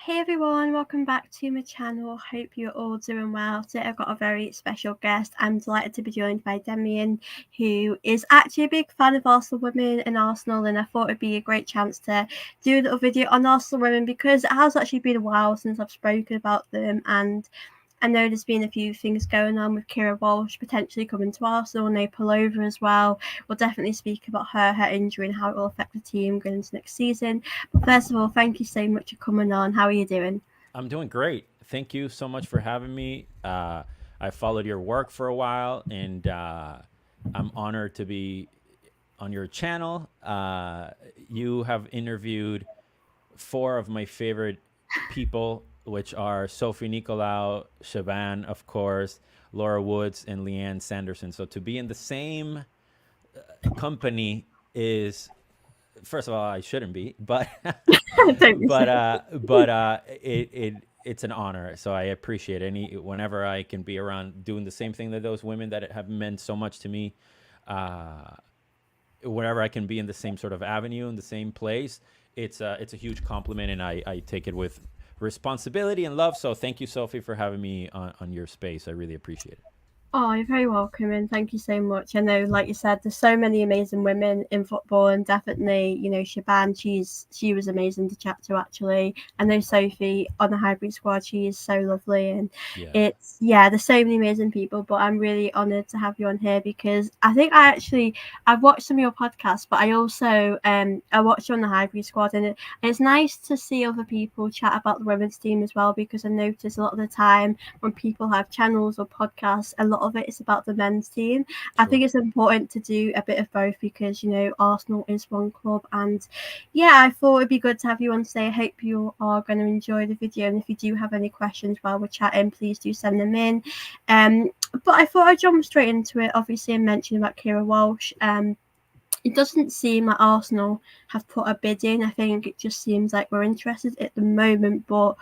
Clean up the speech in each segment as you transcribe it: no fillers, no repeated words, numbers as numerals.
Hey everyone, welcome back to my channel. Hope you're all doing well. Today I've got a very special guest. I'm delighted to be joined by Demian, who is actually a big fan of Arsenal women and Arsenal, and I thought it'd be a great chance to do a little video on Arsenal women because it has actually been a while since I've spoken about them, and I know there's been a few things going on with Kira Walsh potentially coming to Arsenal and Pullover as well. We'll definitely speak about her injury and how it will affect the team going into next season. But first of all, thank you so much for coming on. How are you doing? I'm doing great. Thank you so much for having me. I followed your work for a while, and I'm honored to be on your channel. You have interviewed four of my favorite people, which are Sophie Nicolau, Shaban, of course, Laura Woods, and Leanne Sanderson. So to be in the same company is, first of all, I shouldn't be, but Don't be but silly. it's an honor. So I appreciate any whenever I can be around doing the same thing that those women that have meant so much to me. Uh, Whenever I can be in the same sort of avenue in the same place, it's a huge compliment, and I take it with responsibility and love. So thank you, Sophie, for having me on your space. I really appreciate it. Oh, you're very welcome, and thank you so much. I know, like you said, there's so many amazing women in football, and definitely, Shaban, she was amazing to chat to. Actually, I know Sophie on the hybrid squad, she is so lovely, and Yeah. there's so many amazing people. But I'm really honoured to have you on here because I think I've watched some of your podcasts, but I also I watched you on the hybrid squad, and it's nice to see other people chat about the women's team as well because I notice a lot of the time when people have channels or podcasts, a lot of it is about the men's team. I Sure. think it's important to do a bit of both because Arsenal is one club, and yeah, I thought it'd be good to have you on today. I hope you are going to enjoy the video, and if you do have any questions while we're chatting, please do send them in. Um, but I thought I'd jump straight into it. Obviously, I mentioned about Kira Walsh. It doesn't seem like Arsenal have put a bid in. I think it just seems like we're interested at the moment. But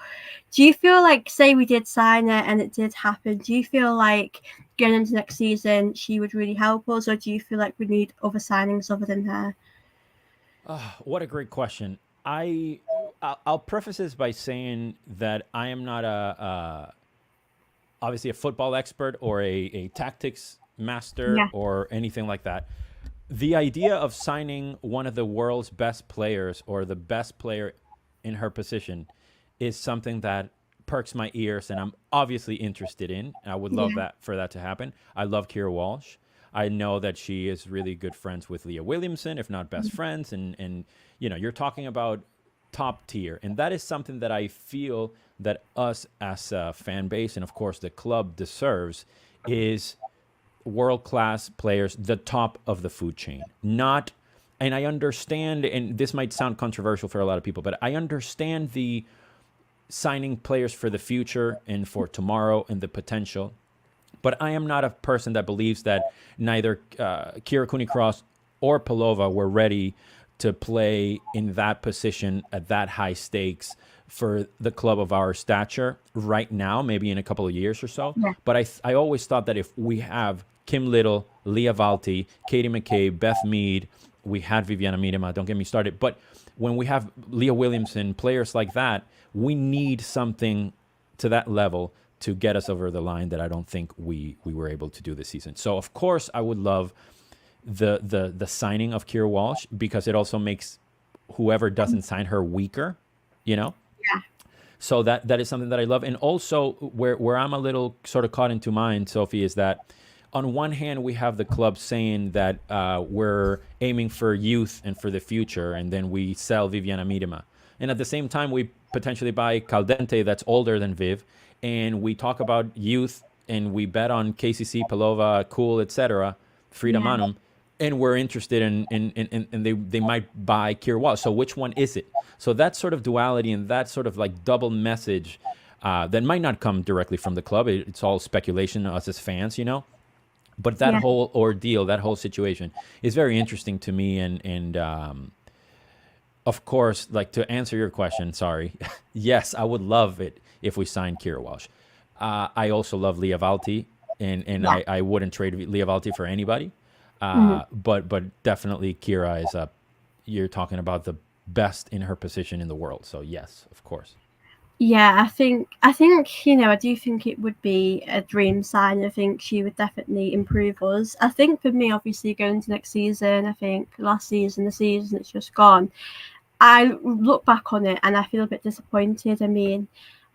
do you feel like, say we did sign it and it did happen, do you feel like going into next season she would really help us, or do you feel like we need other signings other than her? What a great question. I'll preface this by saying that I am not obviously a football expert or a tactics master Yeah, or anything like that. The idea of signing one of the world's best players or the best player in her position is something that perks my ears, and I'm obviously interested in. I would love yeah, that for that to happen. I love Kira Walsh. I know that she is really good friends with Leah Williamson, if not best friends, and you're talking about top tier, and that is something that I feel that us as a fan base and of course the club deserves is world class players, the top of the food chain. Not, and I understand, and this might sound controversial for a lot of people, but I understand the signing players for the future and for tomorrow and the potential. But I am not a person that believes that neither Kira Cooney Cross or Pelova were ready to play in that position at that high stakes for the club of our stature right now, maybe in a couple of years or so. yeah, But I always thought that if we have Kim Little, Leah Valti, Katie McCabe, Beth Mead, we had Vivianne Miedema, don't get me started. But when we have Leah Williamson, players like that, we need something to that level to get us over the line that I don't think we were able to do this season. So of course I would love the signing of Kira Walsh because it also makes whoever doesn't sign her weaker, you know? yeah, So that is something that I love. And also where I'm a little sort of caught into mind, Sophie, is that on one hand we have the club saying that we're aiming for youth and for the future, and then we sell Vivianne Miedema. And at the same time we potentially buy Caldente that's older than Viv, and we talk about youth and we bet on KCC, Pelova, Cool, etc., Frida yeah. Manum, and we're interested in and they might buy Kira Walsh. So which one is it? So that sort of duality and that sort of like double message that might not come directly from the club. It's all speculation, us as fans, But that Yeah. whole ordeal, that whole situation is very interesting to me. And of course, like to answer your question, sorry, yes, I would love it if we signed Kira Walsh. I also love Leah Valti, and Yeah. I wouldn't trade Leah Valti for anybody. Mhm. But definitely Kira is. You're talking about the best in her position in the world. So yes, of course. Yeah, I think I do think it would be a dream sign. I think she would definitely improve us. I think for me, obviously going into next season, I think last season, the season that's just gone, I look back on it and I feel a bit disappointed. I mean,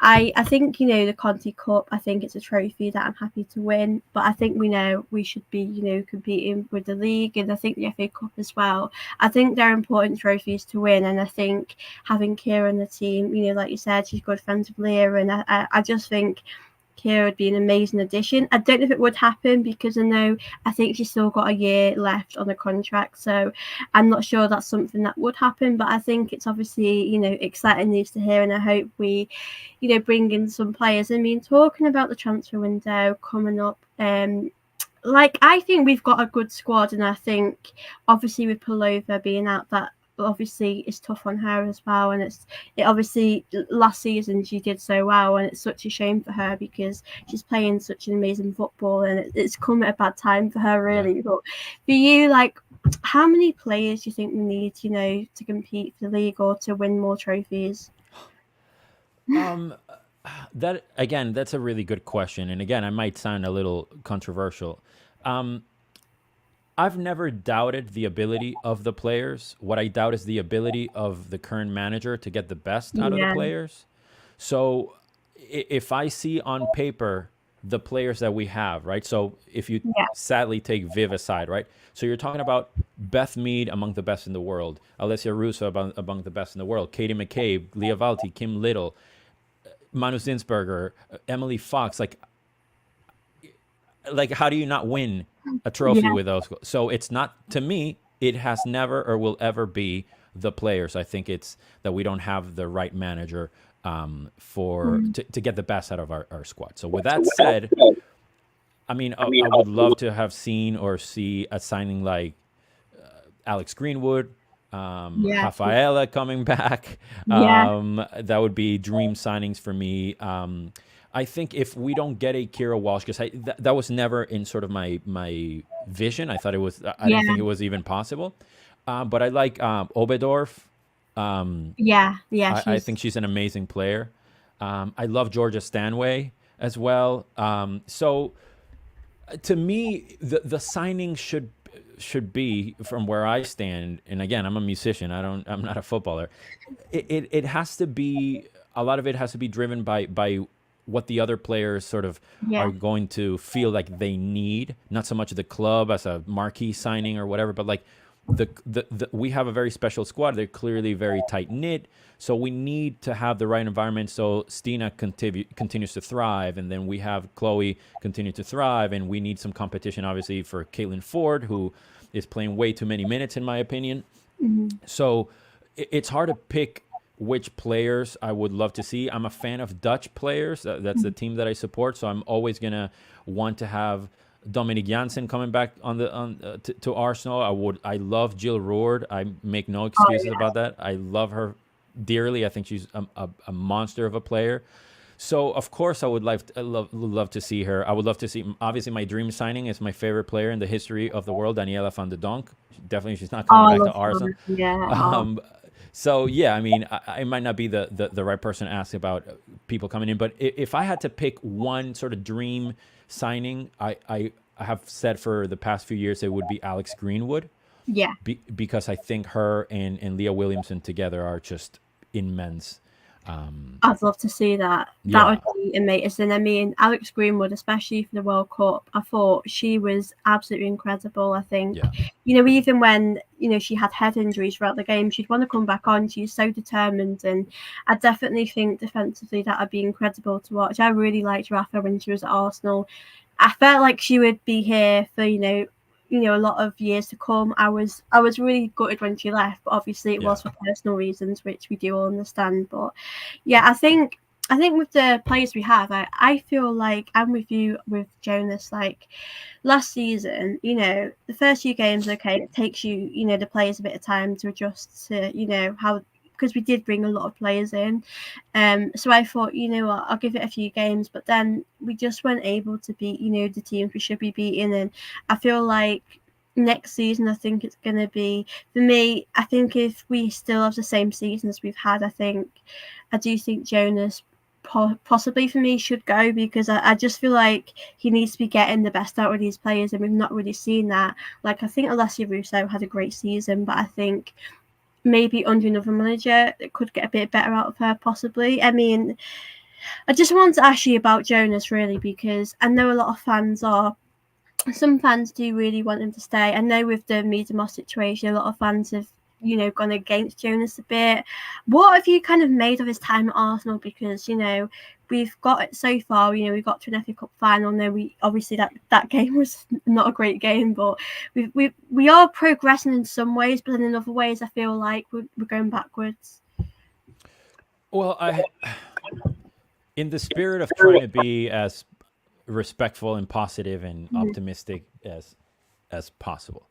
I think the Conti Cup. I think it's a trophy that I'm happy to win, but I think we know we should be competing with the league, and I think the FA Cup as well. I think they're important trophies to win, and I think having Kira on the team, like you said, she's good friends with Leah, and I just think Kira would be an amazing addition. I don't know if it would happen because I think she's still got a year left on the contract, so I'm not sure that's something that would happen. But I think it's obviously exciting news to hear, and I hope we bring in some players. I mean, talking about the transfer window coming up, like I think we've got a good squad, and I think obviously with Palova being out, that obviously is tough on her as well. And it obviously last season she did so well, and it's such a shame for her because she's playing such an amazing football, and it's come at a bad time for her Yeah. really. But for you, like, how many players do you think we need, to compete for the league or to win more trophies? Um, that again, that's a really good question, and again, I might sound a little controversial. Um, I've never doubted the ability of the players. What I doubt is the ability of the current manager to get the best out of the Yeah, players. So if I see on paper the players that we have, right? So if you yeah, sadly take Viv aside, right? So you're talking about Beth Mead among the best in the world, Alessia Russo among the best in the world, Katie McCabe, Leah Valti, Kim Little, Manu Zinsberger, Emily Fox. Like how do you not win a trophy yeah. with those? So it's not, to me, it has never or will ever be the players. I think it's that we don't have the right manager for Mm. to get the best out of our squad. So with that said, I mean, I would love to have seen or see a signing like Alex Greenwood, Yeah, Rafaela coming back. yeah, That would be dream signings for me. I think if we don't get a Kira Walsh, because that was never in sort of my vision. I thought it was. I didn't yeah, think it was even possible. But I like Oberdorf. yeah. I She's think she's an amazing player. I love Georgia Stanway as well. So to me, the signing should be from where I stand. And again, I'm a musician. I'm not a footballer. It has to be, a lot of it has to be driven by what the other players sort of are yeah, going to feel like they need. Not so much the club as a marquee signing or whatever, but like we have a very special squad. They're clearly very tight knit. So we need to have the right environment so Stina continues to thrive, and then we have Chloe continue to thrive, and we need some competition, obviously, for Caitlin Ford, who is playing way too many minutes, in my opinion. mhm, So it's hard to pick which players I would love to see. I'm a fan of Dutch players. That's the mhm. team that I support. So I'm always gonna want to have Dominic Janssen coming back to Arsenal. I love Jill Roord. I make no Oh excuses yeah, about that. I love her dearly. I think she's a monster of a player. So of course I would love to see her. I would love to see. Obviously, my dream signing is my favorite player in the history of the world, Daniela van de Donk. Definitely, she's not coming oh, I back to love Arsenal. her. Yeah, oh, Um, so yeah, I mean, I might not be the right person to ask about people coming in, but if I had to pick one sort of dream signing, I have said for the past few years it would be Alex Greenwood, yeah. because I think her and Leah Williamson together are just immense. Um, I'd love to see that. That would yeah, be amazing. I mean, Alex Greenwood, especially for the World Cup, I thought she was absolutely incredible. I think, yeah, even when, she had head injuries throughout the game, she'd want to come back on. She's so determined. And I definitely think defensively that would be incredible to watch. I really liked Rafa when she was at Arsenal. I felt like she would be here for, a lot of years to come. I was really gutted when she left, but obviously it yeah. was for personal reasons, which we do all understand. But yeah, I think with the players we have, I feel like I'm with you with Jonas. Like last season, the first few games, okay, it takes you, the players a bit of time to adjust to, how, because we did bring a lot of players in. So I thought, what, I'll give it a few games, but then we just weren't able to beat, the teams we should be beating. And I feel like next season, I think it's going to be, for me, I think if we still have the same season as we've had, I do think Jonas possibly for me should go, because I just feel like he needs to be getting the best out of these players, and we've not really seen that. Like, I think Alessia Russo had a great season, but I think maybe under another manager it could get a bit better out of her, possibly. I mean, I just wanted to ask you about Jonas, really, because I know a lot of fans are. Some fans do really want him to stay. I know with the Miedema situation, a lot of fans have, gone against Jonas a bit. What have you kind of made of his time at Arsenal? Because, we've got it so far, we got to an FA Cup final. No, we obviously that game was not a great game, but we are progressing in some ways, but in other ways I feel like we're going backwards. Well, in the spirit of trying to be as respectful and positive and optimistic as possible,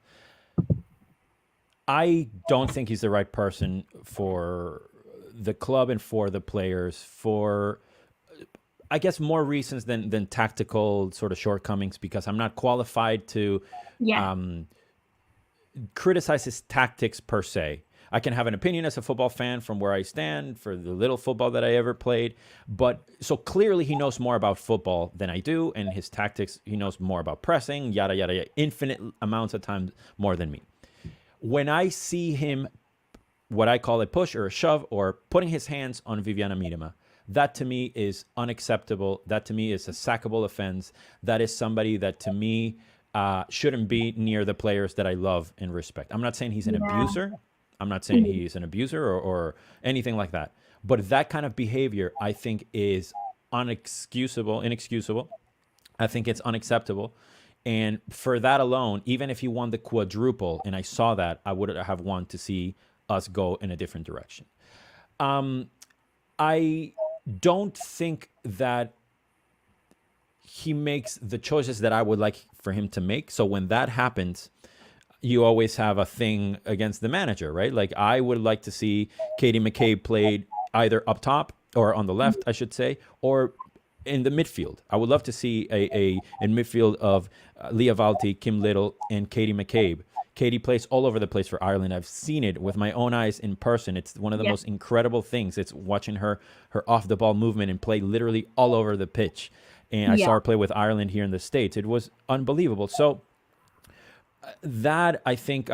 I don't think he's the right person for the club and for the players, for I guess more reasons than tactical sort of shortcomings, because I'm not qualified to criticize his tactics per se. I can have an opinion as a football fan from where I stand for the little football that I ever played. But so clearly he knows more about football than I do, and his tactics, he knows more about pressing, yada, yada, yada, infinite amounts of times more than me. When I see him, what I call a push or a shove or putting his hands on Vivianne Miedema, that to me is unacceptable. That to me is a sackable offense. That is somebody that to me shouldn't be near the players that I love and respect. I'm not saying he's an abuser. I'm not saying he's an abuser or anything like that. But that kind of behavior, I think, is inexcusable. I think it's unacceptable. And for that alone, even if he won the quadruple, and I saw that, I would have wanted to see us go in a different direction. I don't think that he makes the choices that I would like for him to make. So when that happens, you always have a thing against the manager, right? Like, I would like to see Katie McCabe played either up top or on the left, I should say, or in the midfield. I would love to see a midfield of Leah Valti, Kim Little, and Katie McCabe. Katie plays all over the place for Ireland. I've seen it with my own eyes in person. It's one of the most incredible things. It's watching her off the ball movement and play literally all over the pitch. And I saw her play with Ireland here in the States. It was unbelievable. So that, I think,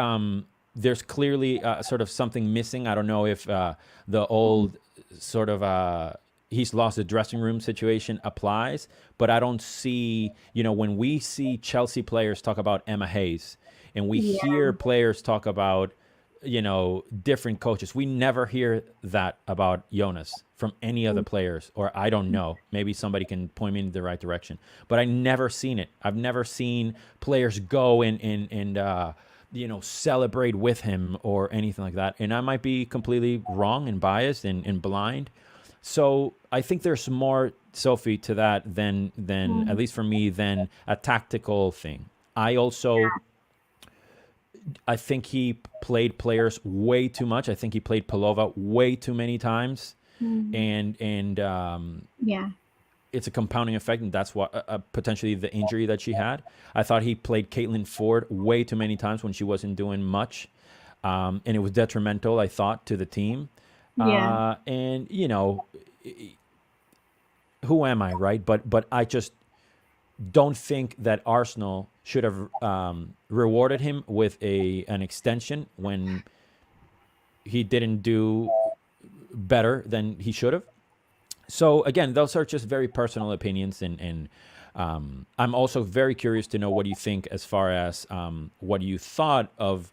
there's clearly sort of something missing. I don't know if the old sort of he's lost the dressing room situation applies, but I don't see, when we see Chelsea players talk about Emma Hayes and we hear players talk about, different coaches, we never hear that about Jonas from any other players, or I don't know, maybe somebody can point me in the right direction, but I never seen it. I've never seen players go and celebrate with him or anything like that. And I might be completely wrong and biased and blind. So I think there's more, Sophie, to that than at least for me, than a tactical thing. I think he played players way too much. I think he played Pelova way too many times, and it's a compounding effect, and that's what potentially the injury that she had. I thought he played Caitlin Ford way too many times when she wasn't doing much, and it was detrimental, I thought, to the team. And who am I, right? But I just don't think that Arsenal should have rewarded him with an extension when he didn't do better than he should have. So again, those are just very personal opinions, and I'm also very curious to know what you think as far as what you thought of,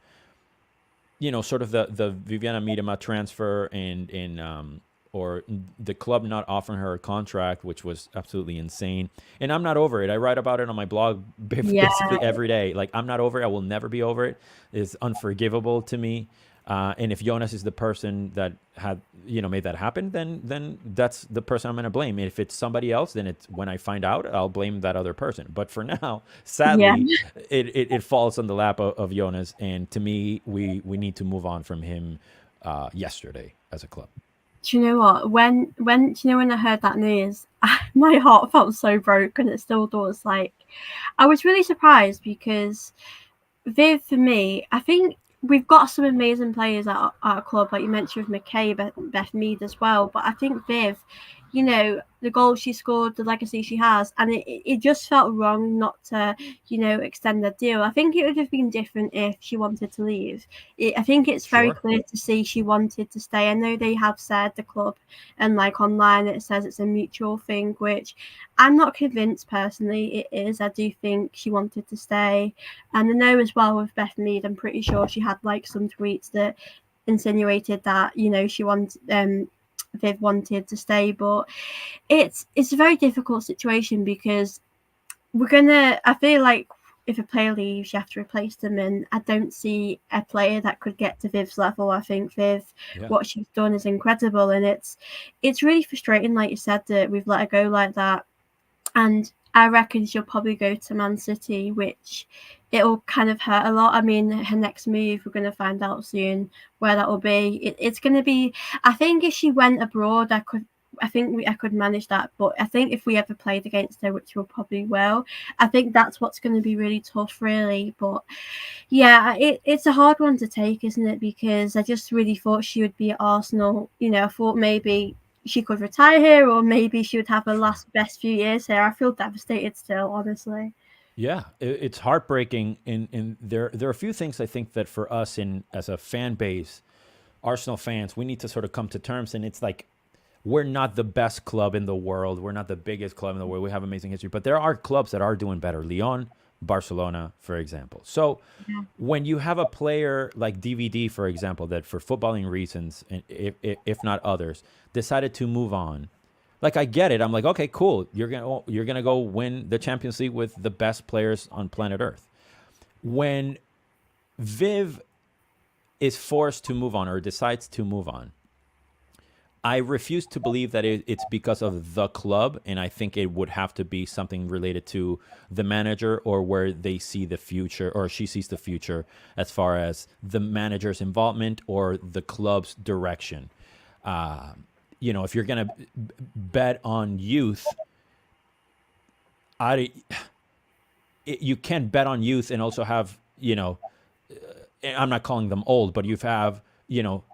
sort of the Vivianne Miedema transfer and or the club not offering her a contract, which was absolutely insane. And I'm not over it. I write about it on my blog basically every day. Like, I'm not over it. I will never be over it. It's unforgivable to me. And if Jonas is the person that had, made that happen, then that's the person I'm going to blame. If it's somebody else, then it's when I find out, I'll blame that other person. But for now, sadly, it falls on the lap of Jonas. And to me, we need to move on from him yesterday as a club. Do you know what? When I heard that news, my heart felt so broken. It still does. Like, I was really surprised because Viv, for me, I think we've got some amazing players at our club, like you mentioned with McCabe, Beth Mead as well. But I think Viv the goals she scored, the legacy she has, and it just felt wrong not to, extend the deal. I think it would have been different if she wanted to leave. I think it's very Sure. clear to see she wanted to stay. I know they have said, the club, and like online it says it's a mutual thing, which I'm not convinced personally it is. I do think she wanted to stay. And I know as well with Beth Mead, I'm pretty sure she had like some tweets that insinuated that, she wanted Viv wanted to stay. But it's a very difficult situation because I feel like if a player leaves, you have to replace them, and I don't see a player that could get to Viv's level. I think Viv, Yeah. what she's done is incredible, and it's really frustrating, like you said, that we've let her go like that. And I reckon she'll probably go to Man City, which it'll kind of hurt a lot. I mean, her next move, we're going to find out soon where that will be. It's going to be, I think if she went abroad, I could manage that. But I think if we ever played against her, which we probably will, I think that's what's going to be really tough, really. But yeah, it's a hard one to take, isn't it? Because I just really thought she would be at Arsenal. I thought maybe she could retire here, or maybe she would have her Sure. last best few years here. I feel devastated still, honestly. Yeah, it's heartbreaking. In there are a few things I think that for us in as a fan base, Arsenal fans, we need to sort of come to terms. And it's like we're not the best club in the world. We're not the biggest club in the world. We have amazing history, but there are clubs that are doing better. Lyon, Barcelona, for example. So Yeah. when you have a player like DVD, for example, that for footballing reasons, and if not others, decided to move on, like I get it. I'm like, okay, cool. You're gonna go win the Champions League with the best players on planet Earth. When Viv is forced to move on or decides to move on, I refuse to believe that it's because of the club, and I think it would have to be something related to the manager or where they see the future, or she sees the future as far as the manager's involvement or the club's direction. Uh, if you're gonna bet on youth, I you can't bet on youth and also have I'm not calling them old, but you have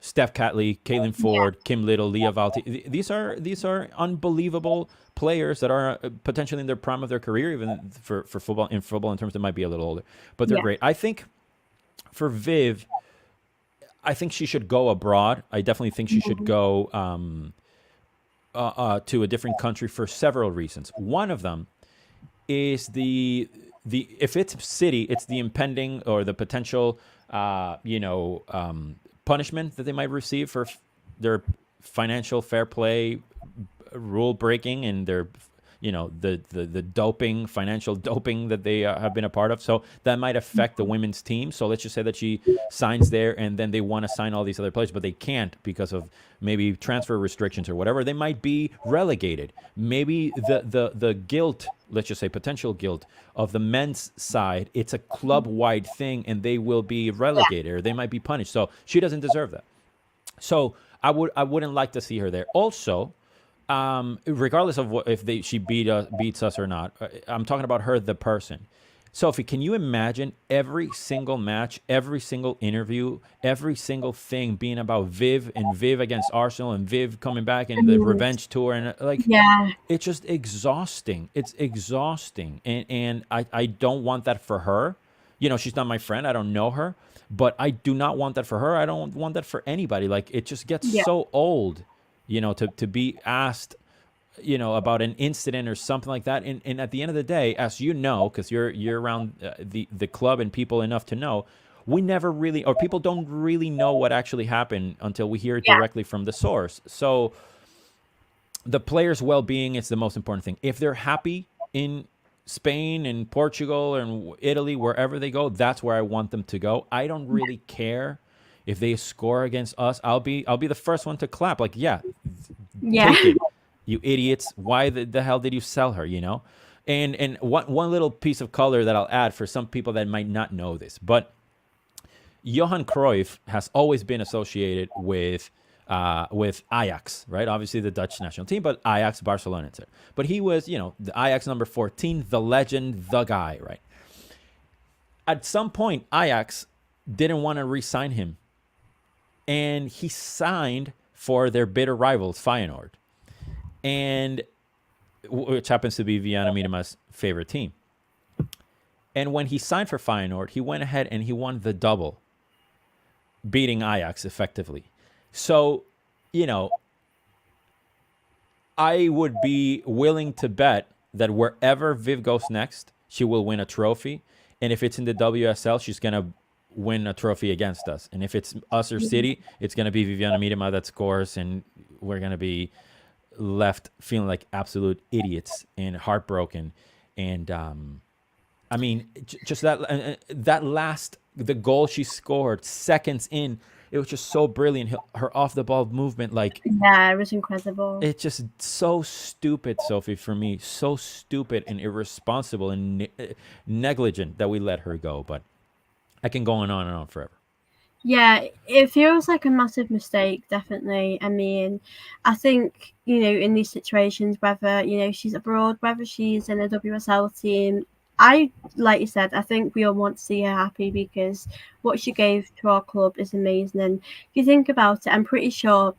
Steph Catley, Caitlin Yeah. Ford, Kim Little, Leah Valti. These are unbelievable players that are potentially in their prime of their career, even for football. In football, in terms, they might be a little older, but they're Yeah. great. I think for Viv, I think she should go abroad. I definitely think she should Mhm. go to a different country for several reasons. One of them is the if it's city, it's the impending or the potential punishment that they might receive for their financial fair play rule breaking and their the doping, financial doping that they have been a part of. So that might affect the women's team. So let's just say that she signs there and then they want to sign all these other players, but they can't because of maybe transfer restrictions or whatever. They might be relegated. Maybe the guilt, let's just say potential guilt of the men's side, it's a club wide thing and they will be Yeah. relegated or they might be punished. So she doesn't deserve that. So I wouldn't like to see her there. Also, regardless of what if she beats us or not, I'm talking about her the person. Sophie, can you imagine every single match, every single interview, every single thing being about Viv and Viv against Arsenal and Viv coming back and the And revenge tour and like yeah. it's just exhausting. It's exhausting, and I don't want that for her. She's not my friend. I don't know her, but I do not want that for her. I don't want that for anybody. Like it just gets Yeah. so old, to be asked, about an incident or something like that. And at the end of the day, as you know, because you're around the club and people enough to know, we never really, or people don't really know what actually happened until we hear it Yeah. directly from the source. So the players' well-being is the most important thing. If they're happy in Spain and Portugal and Italy, wherever they go, that's where I want them to go. I don't really care if they score against us. I'll be the first one to clap. Like, yeah, Yeah. take it, you idiots. Why the hell did you sell her? And one little piece of color that I'll add for some people that might not know this, but Johan Cruyff has always been associated with Ajax, right? Obviously the Dutch national team, but Ajax, Barcelona, etc. But he was, the Ajax number 14, the legend, the guy, right? At some point, Ajax didn't want to re-sign him, and he signed for their bitter rivals, Feyenoord. and which happens to be Vivianne Miedema's favorite team. And when he signed for Feyenoord, he went ahead and he won the double, beating Ajax effectively. So, you know, I would be willing to bet that wherever Viv goes next, she will win a trophy. And if it's in the WSL, she's going to win a trophy against us. And if it's us or City, it's going to be Vivianne Miedema that scores, and we're going to be left feeling like absolute idiots and heartbroken. And I mean, just that last, the goal she scored seconds in, it was just so brilliant. Her off the ball movement, like, Yeah, it was incredible. it's just so stupid, Sophie, for me. So stupid and irresponsible and negligent that we let her go. But I can go on and on forever. Yeah, it feels like a massive mistake, definitely. I mean, I think, in these situations, whether, she's abroad, whether she's in a WSL team, like you said, I think we all want to see her happy because what she gave to our club is amazing. And if you think about it, I'm pretty sure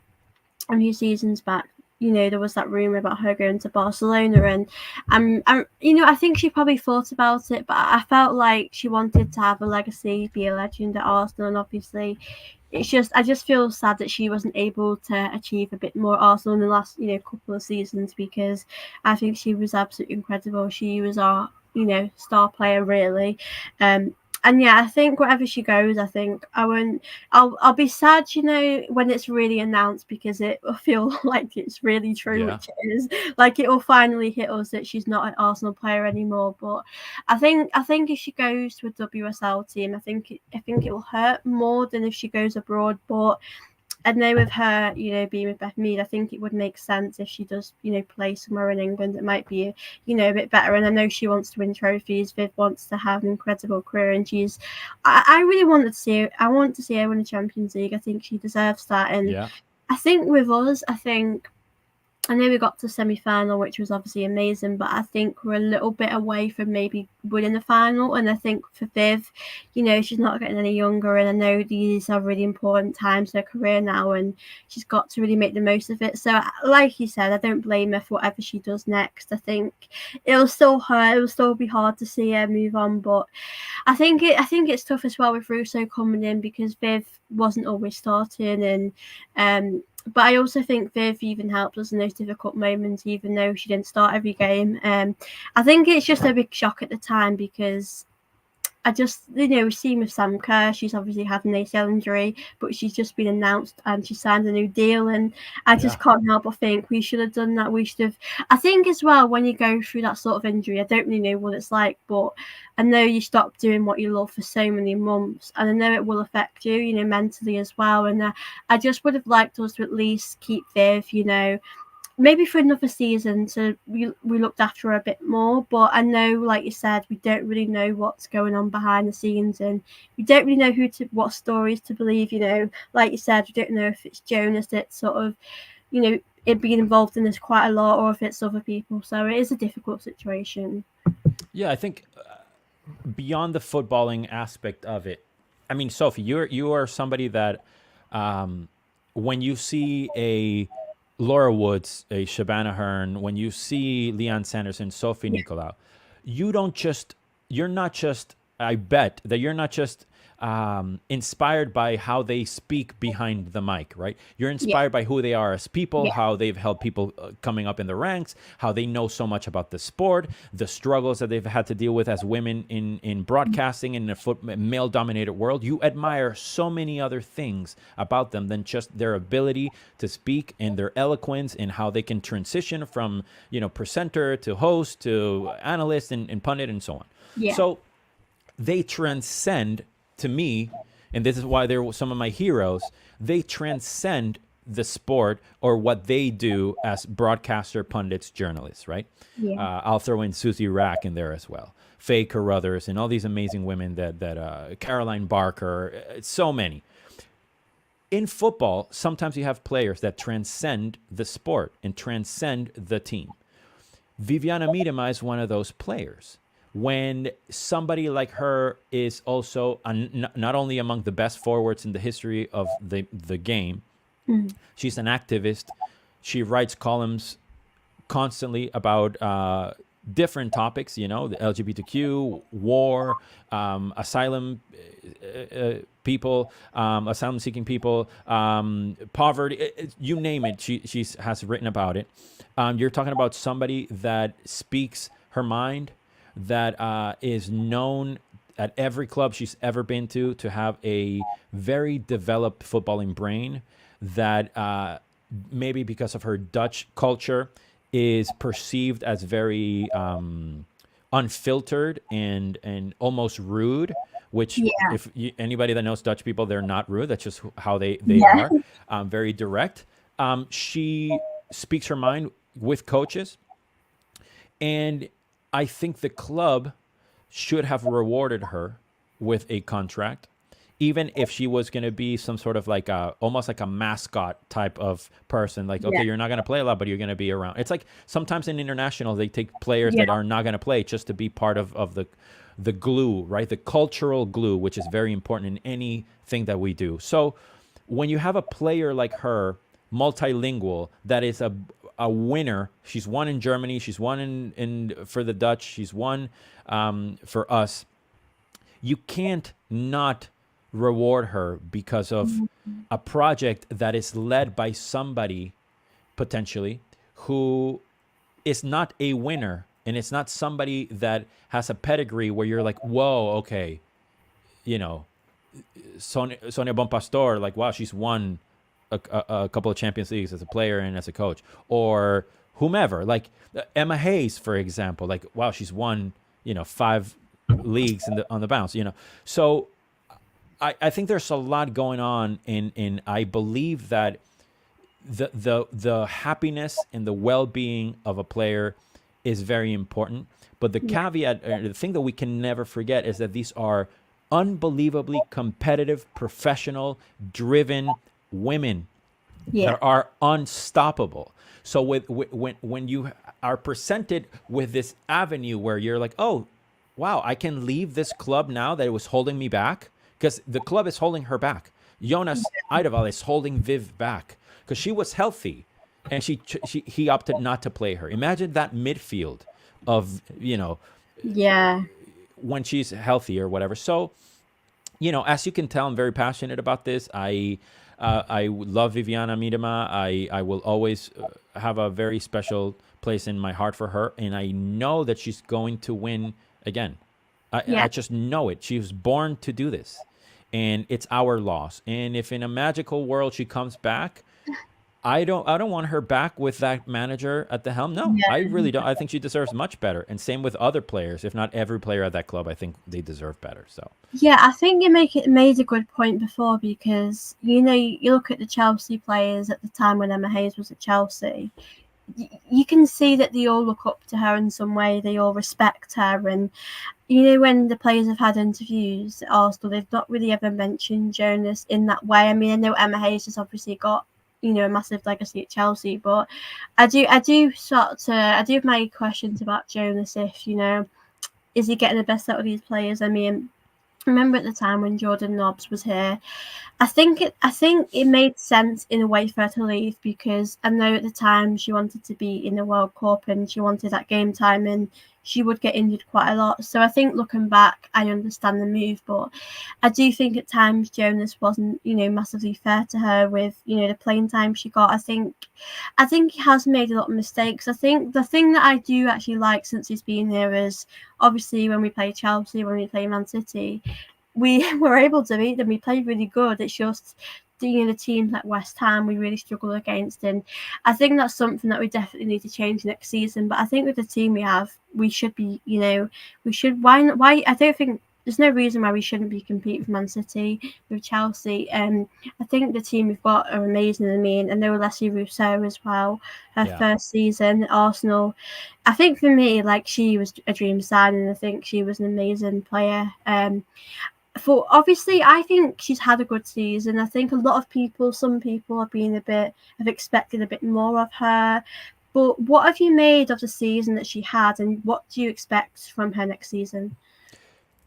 a few seasons back, there was that rumor about her going to Barcelona, and I think she probably thought about it, but I felt like she wanted to have a legacy, be a legend at Arsenal, and obviously, I just feel sad that she wasn't able to achieve a bit more at Arsenal in the last, couple of seasons, because I think she was absolutely incredible. She was our, star player, really. And yeah, I think wherever she goes, I think I'll be sad, when it's really announced, because it will feel like it's really true, Yeah. which it is. Like, it will finally hit us that she's not an Arsenal player anymore. But I think if she goes to a WSL team, I think it will hurt more than if she goes abroad. But I know with her, being with Beth Mead, I think it would make sense if she does, play somewhere in England. It might be, a bit better. And I know she wants to win trophies. Viv wants to have an incredible career, and I really want to see her win the Champions League. I think she deserves that. And Yeah. I think with us, I know we got to semi-final, which was obviously amazing, but I think we're a little bit away from maybe winning the final. And I think for Viv, she's not getting any younger, and I know these are really important times in her career now, and she's got to really make the most of it. So, like you said, I don't blame her for whatever she does next. I think it'll still hurt. It'll still be hard to see her move on, but I think it's tough as well with Russo coming in, because Viv wasn't always starting, and but I also think Viv even helped us in those difficult moments, even though she didn't start every game. I think it's just a big shock at the time, because I just, we've seen with Sam Kerr, she's obviously had an ACL injury, but she's just been announced and she signed a new deal. And I just can't help but think we should have done that. We should have. I think as well, when you go through that sort of injury, I don't really know what it's like, but I know you stop doing what you love for so many months, and I know it will affect you, mentally as well. And I just would have liked us to at least keep Viv, maybe for another season, so we looked after her a bit more. But I know, like you said, we don't really know what's going on behind the scenes, and we don't really know what stories to believe. Like you said, we don't know if it's Jonas that's sort of, it being involved in this quite a lot, or if it's other people. So it is a difficult situation. Yeah, I think beyond the footballing aspect of it, I mean, Sophie, you are somebody that when you see a Laura Woods, a Shabana Hearn, when you see Leanne Sanderson, Sophie Nicolau, you're not just, I bet that you're not just inspired by how they speak behind the mic, right? You're inspired by who they are as people, how they've helped people coming up in the ranks, how they know so much about the sport, the struggles that they've had to deal with as women in broadcasting in a male-dominated world. You admire so many other things about them than just their ability to speak and their eloquence and how they can transition from, presenter to host to analyst and pundit and so on. Yeah. So they transcend, to me, and this is why they're some of my heroes, they transcend the sport or what they do as broadcaster, pundits, journalists, right? Yeah. I'll throw in Susie Rack in there as well. Faye Carruthers and all these amazing women that Caroline Barker, so many. In football, sometimes you have players that transcend the sport and transcend the team. Vivianne Miedema is one of those players. When somebody like her is also not only among the best forwards in the history of the game, she's an activist. She writes columns constantly about different topics, you know, the LGBTQ, war, asylum people, asylum seeking people, poverty, you name it. She has written about it. You're talking about somebody that speaks her mind, that is known at every club she's ever been to have a very developed footballing brain that maybe because of her Dutch culture is perceived as very unfiltered and almost rude. Which, Yeah. if anybody that knows Dutch people, they're not rude. That's just how they Yeah. are. Very direct. She speaks her mind with coaches, and I think the club should have rewarded her with a contract, even if she was going to be some sort of like almost like a mascot type of person. Like, okay, Yeah. you're not going to play a lot, but you're going to be around. It's like sometimes in international, they take players Yeah. that are not going to play just to be part of the glue, right? The cultural glue, which is very important in anything that we do. So when you have a player like her, multilingual, that is a winner. She's won in Germany. She's won in for the Dutch. She's won for us. You can't not reward her because of a project that is led by somebody potentially who is not a winner, and it's not somebody that has a pedigree where you're like, whoa, okay, you know, Sonia Bonpastor, like, wow, she's won a couple of Champions Leagues as a player and as a coach, or whomever, like Emma Hayes, for example, like, wow, she's won, you know, 5 leagues on the bounce, you know. So I think there's a lot going on, in I believe that the happiness and the well-being of a player is very important. But the Yeah. caveat, the thing that we can never forget, is that these are unbelievably competitive, professional, driven women Yeah. that are unstoppable. So when you are presented with this avenue where you're like, oh, wow, I can leave this club now that it was holding me back, because the club is holding her back. Jonas Eidevall is holding Viv back because she was healthy, and he opted not to play her. Imagine that midfield of, you know, Yeah. when she's healthy or whatever. So, you know, as you can tell, I'm very passionate about this. I love Vivianne Miedema. I will always have a very special place in my heart for her, and I know that she's going to win again. I Yeah. just know it. She was born to do this, and it's our loss. And if in a magical world she comes back, I don't want her back with that manager at the helm. No, I Yeah. really don't. I think she deserves much better. And same with other players. If not every player at that club, I think they deserve better. So Yeah, I think you made a good point before, because you look at the Chelsea players at the time when Emma Hayes was at Chelsea. You can see that they all look up to her in some way. They all respect her, and when the players have had interviews at Arsenal, they've not really ever mentioned Jonas in that way. I mean, I know Emma Hayes has obviously got a massive legacy at Chelsea, but I do have my questions about Jonas. If is he getting the best out of these players? I mean, remember at the time when Jordan Nobbs was here, I think it made sense in a way for her to leave, because I know at the time she wanted to be in the World Cup and she wanted that game time, and she would get injured quite a lot. So I think looking back, I understand the move, but I do think at times Jonas wasn't, massively fair to her with, the playing time she got. I think he has made a lot of mistakes. I think the thing that I do actually like since he's been here is, obviously, when we play Chelsea, when we play Man City, we were able to beat them. We played really good. It's just the teams like West Ham we really struggle against, and I think that's something that we definitely need to change next season. But I think with the team we have, we should be, we should. Why? I don't think there's no reason why we shouldn't be competing with Man City, with Chelsea. I think the team we've got are amazing. I mean, I know Leslie Rousseau as well. Her yeah, first season at Arsenal, I think for me, like, she was a dream signing. I think she was an amazing player. For obviously, I think she's had a good season. I think some people have expected a bit more of her. But what have you made of the season that she had, and what do you expect from her next season?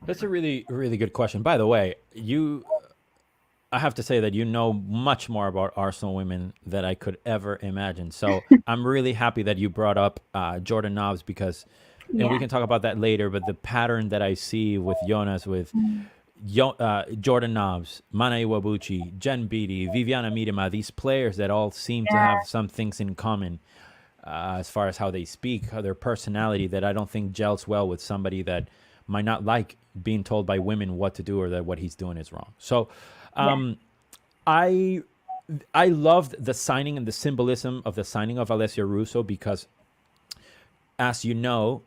that's a really, really good question. By the way, you I have to say that you know much more about Arsenal women than I could ever imagine. So I'm really happy that you brought up Jordan Nobbs because, and we Yeah. can talk about that later. But the pattern that I see with Jonas, with Mm. Jordan Nobbs, Mana Iwabuchi, Jen Beattie, Vivianne Miedema, these players that all seem to Yeah. have some things in common as far as how they speak, their personality, that I don't think gels well with somebody that might not like being told by women what to do or that what he's doing is wrong. So Yeah. I I loved the signing and the symbolism of the signing of Alessia Russo because, as you know,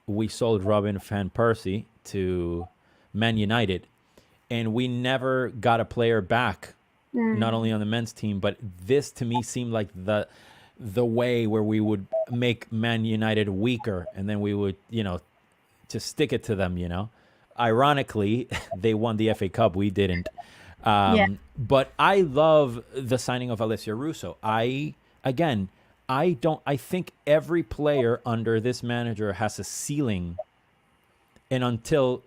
we sold Robin van Persie to Man United, and we never got a player back. Not Mm. only on the men's team, but this to me seemed like the way where we would make Man United weaker, and then we would just stick it to them. Ironically, they won the FA Cup. We didn't. Yeah. But I love the signing of Alessia Russo. Again, I don't. I think every player under this manager has a ceiling, and until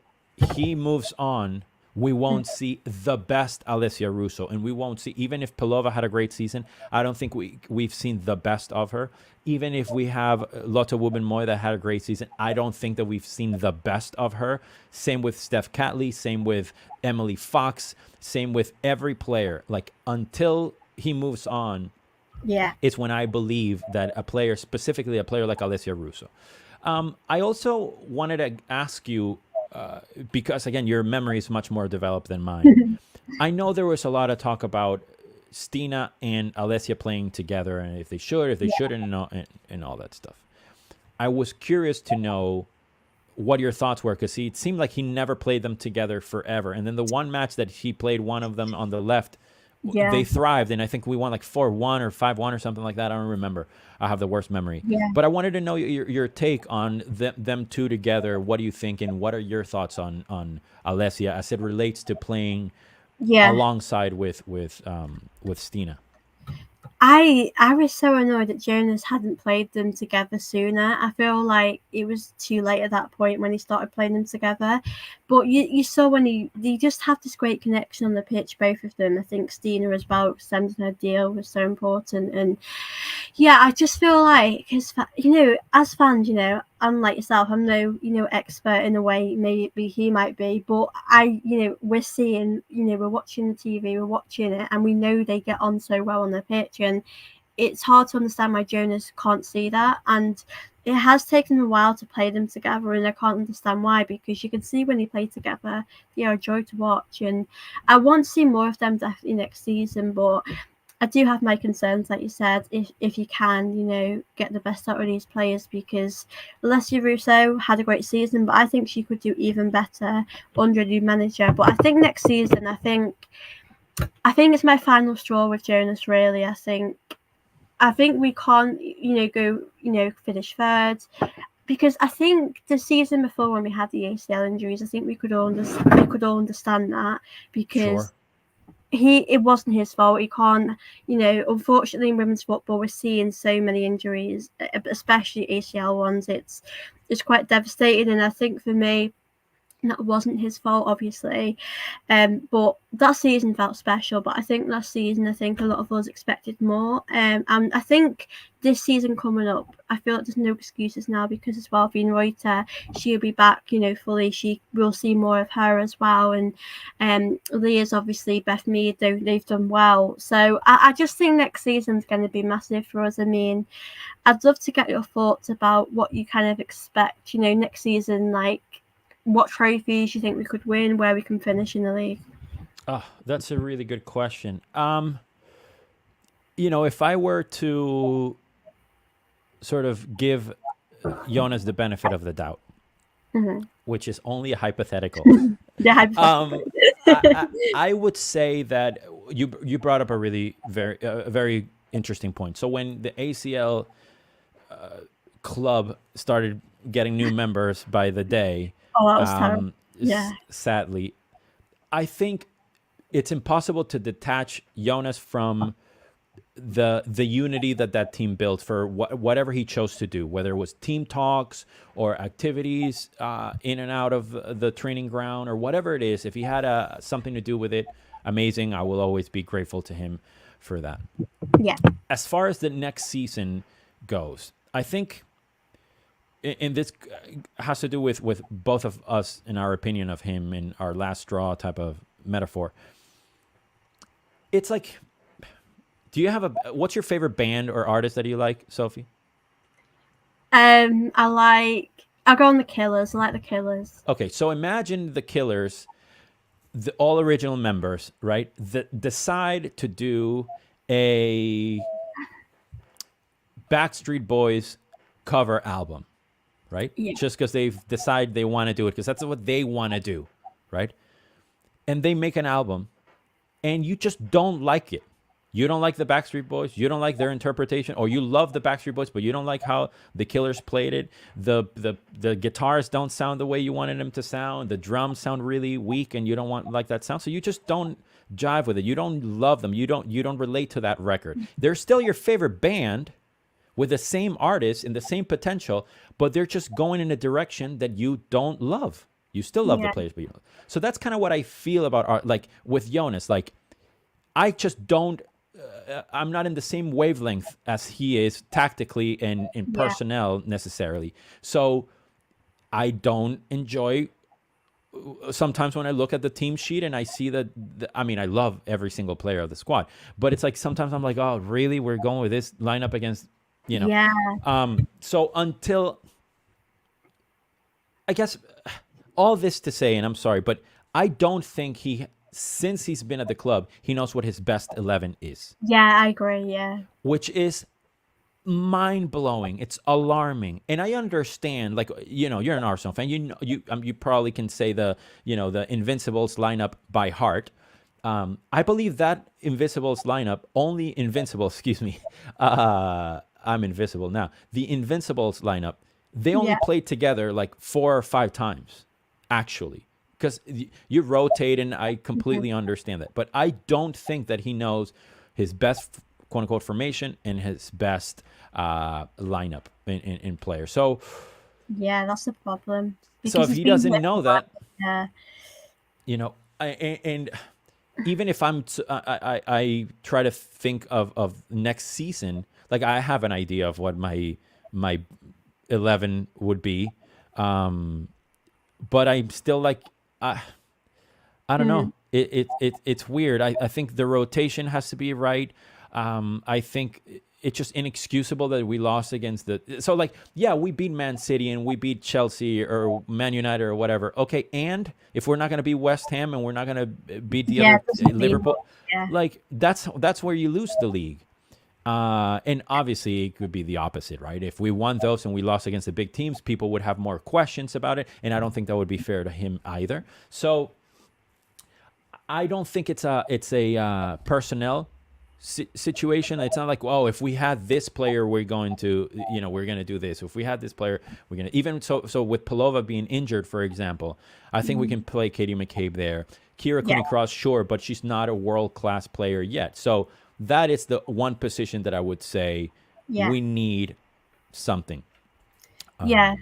he moves on, we won't see the best Alessia Russo, and we won't see, even if Pelova had a great season. I don't think we've seen the best of her. Even if we have Lotte Wubben-Moy that had a great season, I don't think that we've seen the best of her. Same with Steph Catley, same with Emily Fox, same with every player. Like, until he moves on, Yeah. it's when I believe that a player, specifically a player like Alessia Russo. I also wanted to ask you, because again, your memory is much more developed than mine. I know there was a lot of talk about Stina and Alessia playing together, and if they should, if they shouldn't, and all that stuff. I was curious to know what your thoughts were, because it seemed like he never played them together forever. And then the one match that he played one of them on the left, Yeah. they thrived, and I think we won like 4-1 or 5-1 or something like that. I don't remember. I have the worst memory. Yeah. But I wanted to know your take on them two together. What do you think, and what are your thoughts on Alessia as it relates to playing Yeah. alongside with Stina? I was so annoyed that Jonas hadn't played them together sooner. I feel like it was too late at that point when he started playing them together. But you saw when they just have this great connection on the pitch, both of them. I think Stina as well, extending her deal was so important. And yeah, I just feel like, as fans, I'm like yourself, I'm no, expert in a way, maybe he might be, but we're seeing, we're watching the TV, we're watching it, and we know they get on so well on the pitch, and it's hard to understand why Jonas can't see that, and it has taken a while to play them together, and I can't understand why, because you can see when they play together, they are a joy to watch, and I want to see more of them definitely next season, but I do have my concerns, like you said, if you can, get the best out of these players, because Alessia Russo had a great season, but I think she could do even better under a new manager. But I think next season, I think it's my final straw with Jonas. Really, I think we can't, go, finish third, because I think the season before when we had the ACL injuries, I think we could all understand that, because Sure. it wasn't his fault. He can't, unfortunately in women's football we're seeing so many injuries, especially ACL ones. It's quite devastating, and I think for me that wasn't his fault, obviously. But that season felt special. But I think last season, I think a lot of us expected more. And I think this season coming up, I feel like there's no excuses now, because as well, being Reuter, she'll be back, fully. She will see more of her as well. And Leah's obviously Beth Mead, they've done well. So I just think next season's going to be massive for us. I mean, I'd love to get your thoughts about what you kind of expect, next season, like what trophies you think we could win, where we can finish in the league. Oh, that's a really good question. If I were to sort of give Jonas the benefit of the doubt, Mm-hmm. which is only a hypothetical, Yeah, um, hypothetically. I would say that you brought up a really very interesting point. So when the ACL club started getting new members by the day, Oh, that was terrible. Yeah. sadly, I think it's impossible to detach Jonas from the unity that team built for whatever he chose to do, whether it was team talks or activities in and out of the training ground or whatever it is. If he had something to do with it, amazing. I will always be grateful to him for that. Yeah. As far as the next season goes, I think, and this has to do with both of us in our opinion of him in our last straw type of metaphor. It's like, do you have what's your favorite band or artist that you like, Sophie? I'll go on the Killers. I like the Killers. Okay, so imagine the Killers, the all original members, right? Decide to do a Backstreet Boys cover album, right? Yeah. Just because they've decided they want to do it, because that's what they want to do, right? And they make an album, and you just don't like it. You don't like the Backstreet Boys. You don't like their interpretation, or you love the Backstreet Boys, but you don't like how the Killers played it. The guitars don't sound the way you wanted them to sound. The drums sound really weak, and you don't want like that sound. So you just don't jive with it. You don't love them. You don't relate to that record. They're still your favorite band with the same artist and the same potential, but they're just going in a direction that you don't love. You still love the players, but you don't. So that's kind of what I feel about art. Like with Jonas, like I just don't. I'm not in the same wavelength as he is tactically and in personnel necessarily. So I don't enjoy. Sometimes when I look at the team sheet and I see that, I mean, I love every single player of the squad, but it's like sometimes I'm like, oh, really? We're going with this lineup against, you know. Yeah. So until, I guess, all this to say, and I'm sorry, but I don't think since he's been at the club, he knows what his best 11 is. Yeah, I agree. Yeah. Which is mind blowing. It's alarming, and I understand. Like, you know, you're an Arsenal fan. You probably can say the Invincibles lineup by heart. I believe that Invincibles lineup only Invincibles. Excuse me. I'm invisible now. The Invincibles lineup, they only played together like 4 or 5 times, actually. Because you rotate, and I completely understand that. But I don't think that he knows his best, quote unquote, formation and his best lineup in players. So, yeah, that's the problem. So if he doesn't know that, yeah, you know, and even if I try to think of next season, like I have an idea of what my 11 would be, but I'm still like. I don't know. It's weird. I think the rotation has to be right. I think it's just inexcusable that we lost against so like, yeah, we beat Man City and we beat Chelsea or Man United or whatever. Okay, and if we're not going to beat West Ham and we're not going to beat the other Liverpool, like that's where you lose the league. And obviously it could be the opposite, right? If we won those and we lost against the big teams, people would have more questions about it. And I don't think that would be fair to him either. So I don't think it's a personnel situation. It's not like, oh, if we had this player, we're going to do this. If we had this player, we're going to, even so with Palova being injured, for example, I think we can play Katie McCabe there. Kira Cooney-Cross, sure, but she's not a world-class player yet. So that is the one position that I would say we need something. I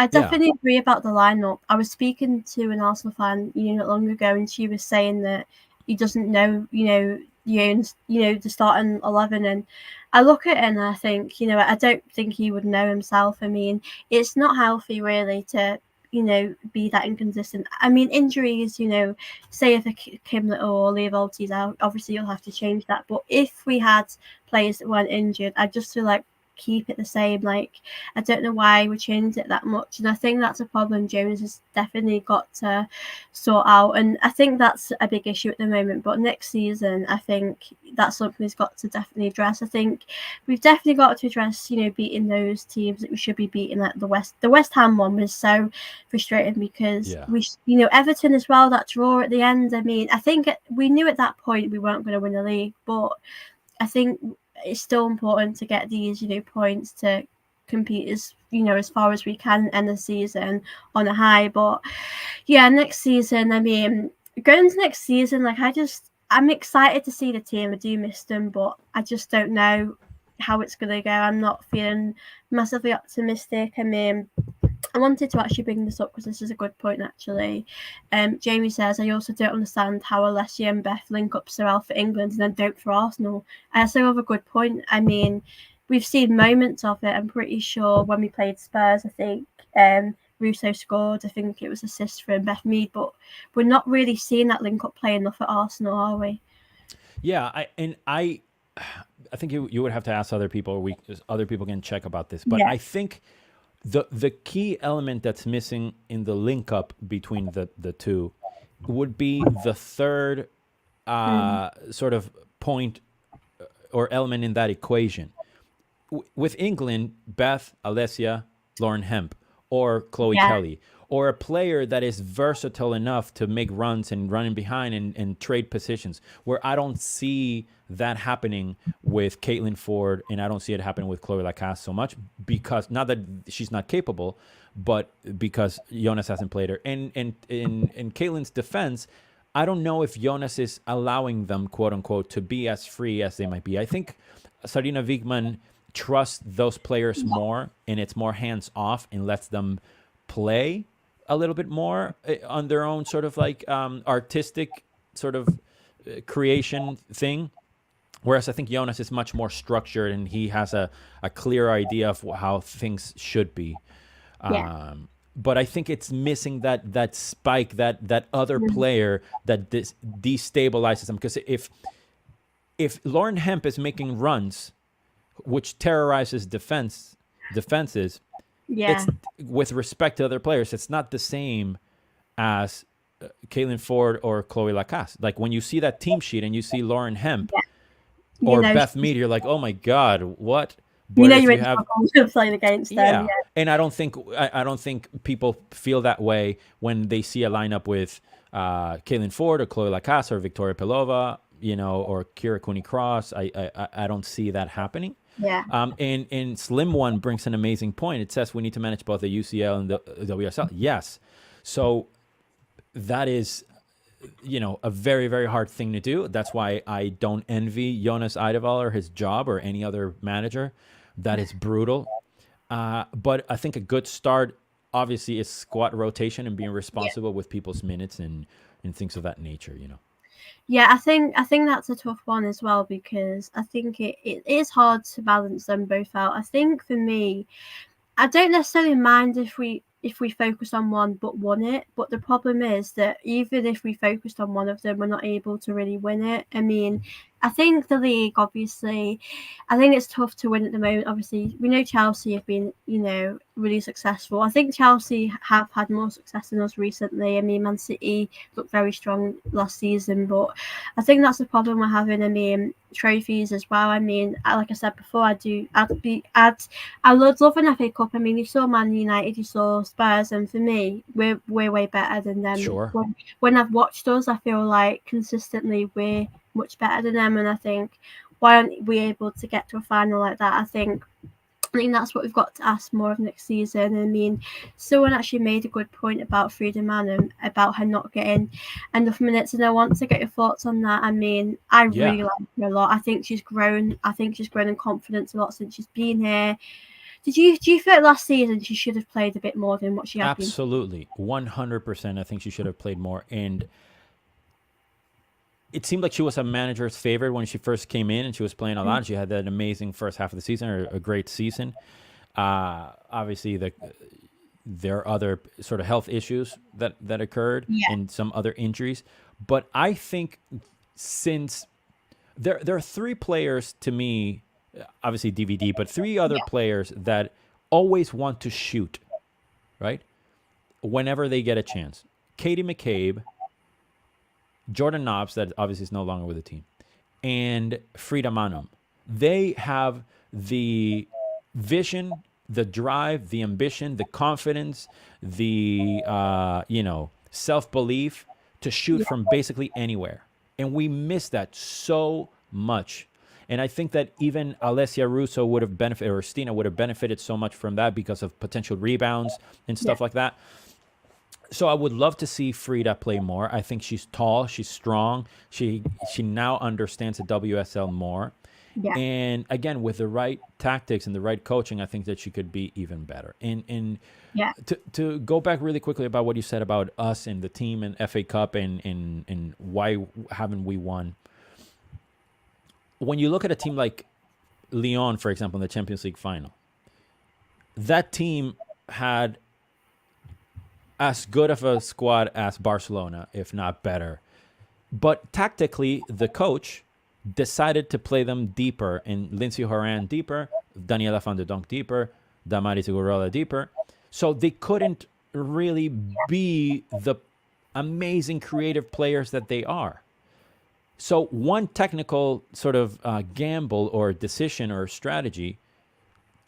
definitely agree about the lineup. I was speaking to an Arsenal fan, not long ago, and she was saying that he doesn't know, the starting 11. And I look at it and I think, I don't think he would know himself. I mean, it's not healthy really to be that inconsistent. I mean, injuries, say if a Kim Little or Leah Volti's out, obviously you'll have to change that. But if we had players that weren't injured, I just feel like keep it the same. Like, I don't know why we changed it that much, and I think that's a problem Jonas has definitely got to sort out, and I think that's a big issue at the moment. But next season, I think that's something he's got to definitely address. I think we've definitely got to address, beating those teams that we should be beating. Like the West Ham one was so frustrating because we, Everton as well, that draw at the end. I mean, I think we knew at that point we weren't going to win the league, but I think it's still important to get these, points to compete as far as we can end the season on a high. But next season, I mean, going into next season, like I'm excited to see the team. I do miss them, but I just don't know how it's going to go. I'm not feeling massively optimistic. I mean, I wanted to actually bring this up because this is a good point, actually. Jamie says, I also don't understand how Alessia and Beth link up so well for England and then don't for Arsenal. I also have a good point. I mean, we've seen moments of it. I'm pretty sure when we played Spurs, I think Russo scored. I think it was assist from Beth Mead, but we're not really seeing that link up play enough at Arsenal, are we? Yeah, I think you would have to ask other people. Other people can check about this, but Yeah. I think the key element that's missing in the link up between the two would be the third sort of point or element in that equation. With England, Beth, Alessia, Lauren Hemp, or Chloe Yeah. Kelly, or a player that is versatile enough to make runs and run in behind and trade positions, where I don't see that happening with Caitlin Ford, and I don't see it happening with Chloe Lacasse so much, because not that she's not capable, but because Jonas hasn't played her. And in Caitlin's defense, I don't know if Jonas is allowing them, quote unquote, to be as free as they might be. I think Sarina Wigman trusts those players more, and it's more hands off and lets them play a little bit more on their own sort of like artistic sort of creation thing. Whereas I think Jonas is much more structured, and he has a clear idea of how things should be. Yeah. But I think it's missing that spike, that other player that destabilizes them. Because if Lauren Hemp is making runs, which terrorizes defenses, Yeah. it's with respect to other players, it's not the same as Caitlin Ford or Chloe Lacasse. Like when you see that team sheet and you see Lauren Hemp or Beth Mead, you're like, oh my God, what? But you have playing against them. Yeah. And I don't think people feel that way when they see a lineup with Caitlin Ford or Chloe Lacasse or Victoria Pelova, or Kira Cooney-Cross. I don't see that happening. Yeah. And Slim One brings an amazing point. It says we need to manage both the UCL and the WSL. Yes. So that is, a very, very hard thing to do. That's why I don't envy Jonas Eidevall or his job or any other manager. That is brutal. But I think a good start, obviously, is squad rotation and being responsible with people's minutes and things of that nature, Yeah, I think that's a tough one as well, because I think it is hard to balance them both out. I think for me, I don't necessarily mind if we focus on one but won it, but the problem is that even if we focused on one of them, we're not able to really win it. I mean, I think the league, obviously, I think it's tough to win at the moment. Obviously, we know Chelsea have been, really successful. I think Chelsea have had more success than us recently. I mean, Man City looked very strong last season, but I think that's the problem we're having. I mean, trophies as well. I mean, like I said before, I love an FA Cup. I mean, you saw Man United, you saw Spurs, and for me, we're way better than them. Sure. When I've watched us, I feel like consistently we're much better than them, and I think, why aren't we able to get to a final like that? I think that's what we've got to ask more of next season. I mean, someone actually made a good point about Frida Mann, about her not getting enough minutes, and I want to get your thoughts on that. I mean, I really like her a lot. I think she's grown. In confidence a lot since she's been here. Do you feel like last season she should have played a bit more than what she had? Absolutely, 100%. I think she should have played more, and it seemed like she was a manager's favorite when she first came in, and she was playing a lot. She had that amazing first half of the season, or a great season. Obviously, there are other sort of health issues that occurred, and some other injuries. But I think since there are three players to me, obviously DVD, but three other players that always want to shoot, right? Whenever they get a chance. Katie McCabe, Jordan Knobs, that obviously is no longer with the team, and Frida Manum. They have the vision, the drive, the ambition, the confidence, the self-belief to shoot from basically anywhere. And we miss that so much. And I think that even Alessia Russo would have benefited, or Stina would have benefited so much from that because of potential rebounds and stuff like that. So I would love to see Frida play more. I think she's tall, she's strong. She now understands the WSL more. Yeah. And again, with the right tactics and the right coaching, I think that she could be even better. And Yeah. to go back really quickly about what you said about us and the team and FA Cup and why haven't we won? When you look at a team like Lyon, for example, in the Champions League final, that team had as good of a squad as Barcelona, if not better. But tactically, the coach decided to play them deeper, and Lindsay Horan deeper, Daniela van der Donk deeper, Damaris Gurrola deeper. So they couldn't really be the amazing creative players that they are. So one technical sort of gamble or decision or strategy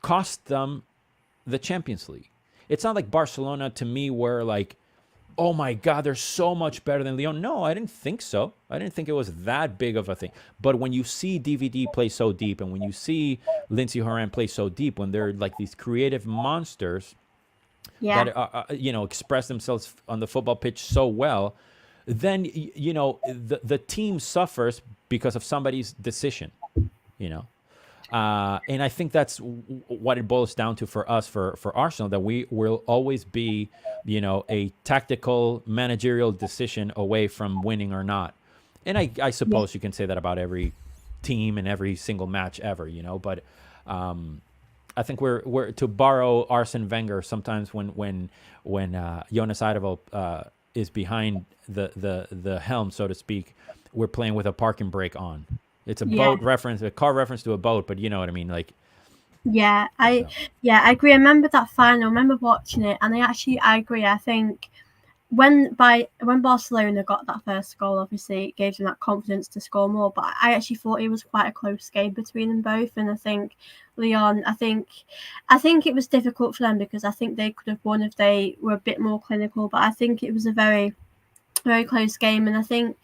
cost them the Champions League. It's not like Barcelona to me where like, oh my God, they're so much better than Lyon. No, I didn't think so. I didn't think it was that big of a thing. But when you see DVD play so deep and when you see Lindsay Horan play so deep, when they're like these creative monsters Yeah. that express themselves on the football pitch so well, then the team suffers because of somebody's decision. You know, and I think that's what it boils down to for us, for Arsenal, that we will always be, a tactical managerial decision away from winning or not. And I Yeah. suppose you can say that about every team and every single match ever, but I think we're to borrow Arsene Wenger sometimes when Jonas Eidevall is behind the helm, so to speak, we're playing with a parking brake on. It's a Yeah. boat reference, a car reference to a boat, but you know what I mean, like. Yeah, So I agree. I remember that final. I remember watching it, and I agree. I think when Barcelona got that first goal, obviously it gave them that confidence to score more. But I actually thought it was quite a close game between them both, and I think Lyon. I think it was difficult for them because I think they could have won if they were a bit more clinical. But I think it was a very close game, and I think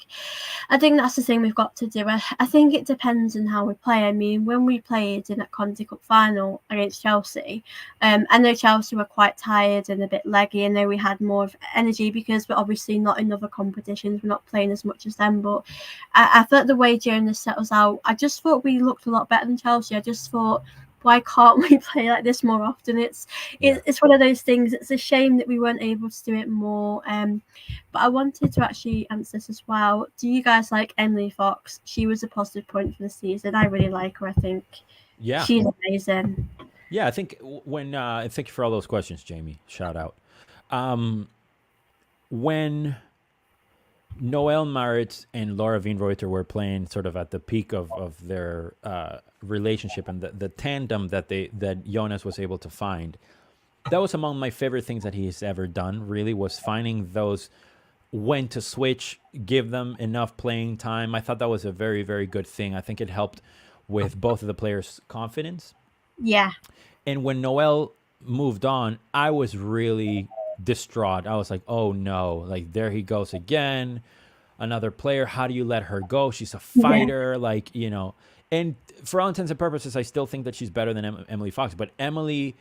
that's the thing we've got to do. I think it depends on how we play. I mean, when we played in that Conti Cup final against Chelsea, I know Chelsea were quite tired and a bit leggy. I know we had more of energy because we're obviously not in other competitions. We're not playing as much as them. But I thought the way Jonas set us out, I just thought we looked a lot better than Chelsea. I just thought, why can't we play like this more often? yeah, It's one of those things. It's a shame that we weren't able to do it more. But I wanted to actually answer this as well. Do you guys like Emily Fox? She was a positive point for the season. I really like her. I think yeah, she's amazing. yeah. I think when thank you for all those questions, Jamie. Shout out. Um, when Noel Maritz and Laura Wienreuter were playing sort of at the peak of their relationship and the tandem that Jonas was able to find, that was among my favorite things that he's ever done, really, was finding those when to switch, give them enough playing time. I thought that was a very, very good thing. I think it helped with both of the players' confidence. Yeah, And when Noel moved on, I was really distraught. I was like, oh no, like there he goes again. Another player. How do you let her go? She's a yeah, fighter, and for all intents and purposes, I still think that she's better than Emily Fox. But Emily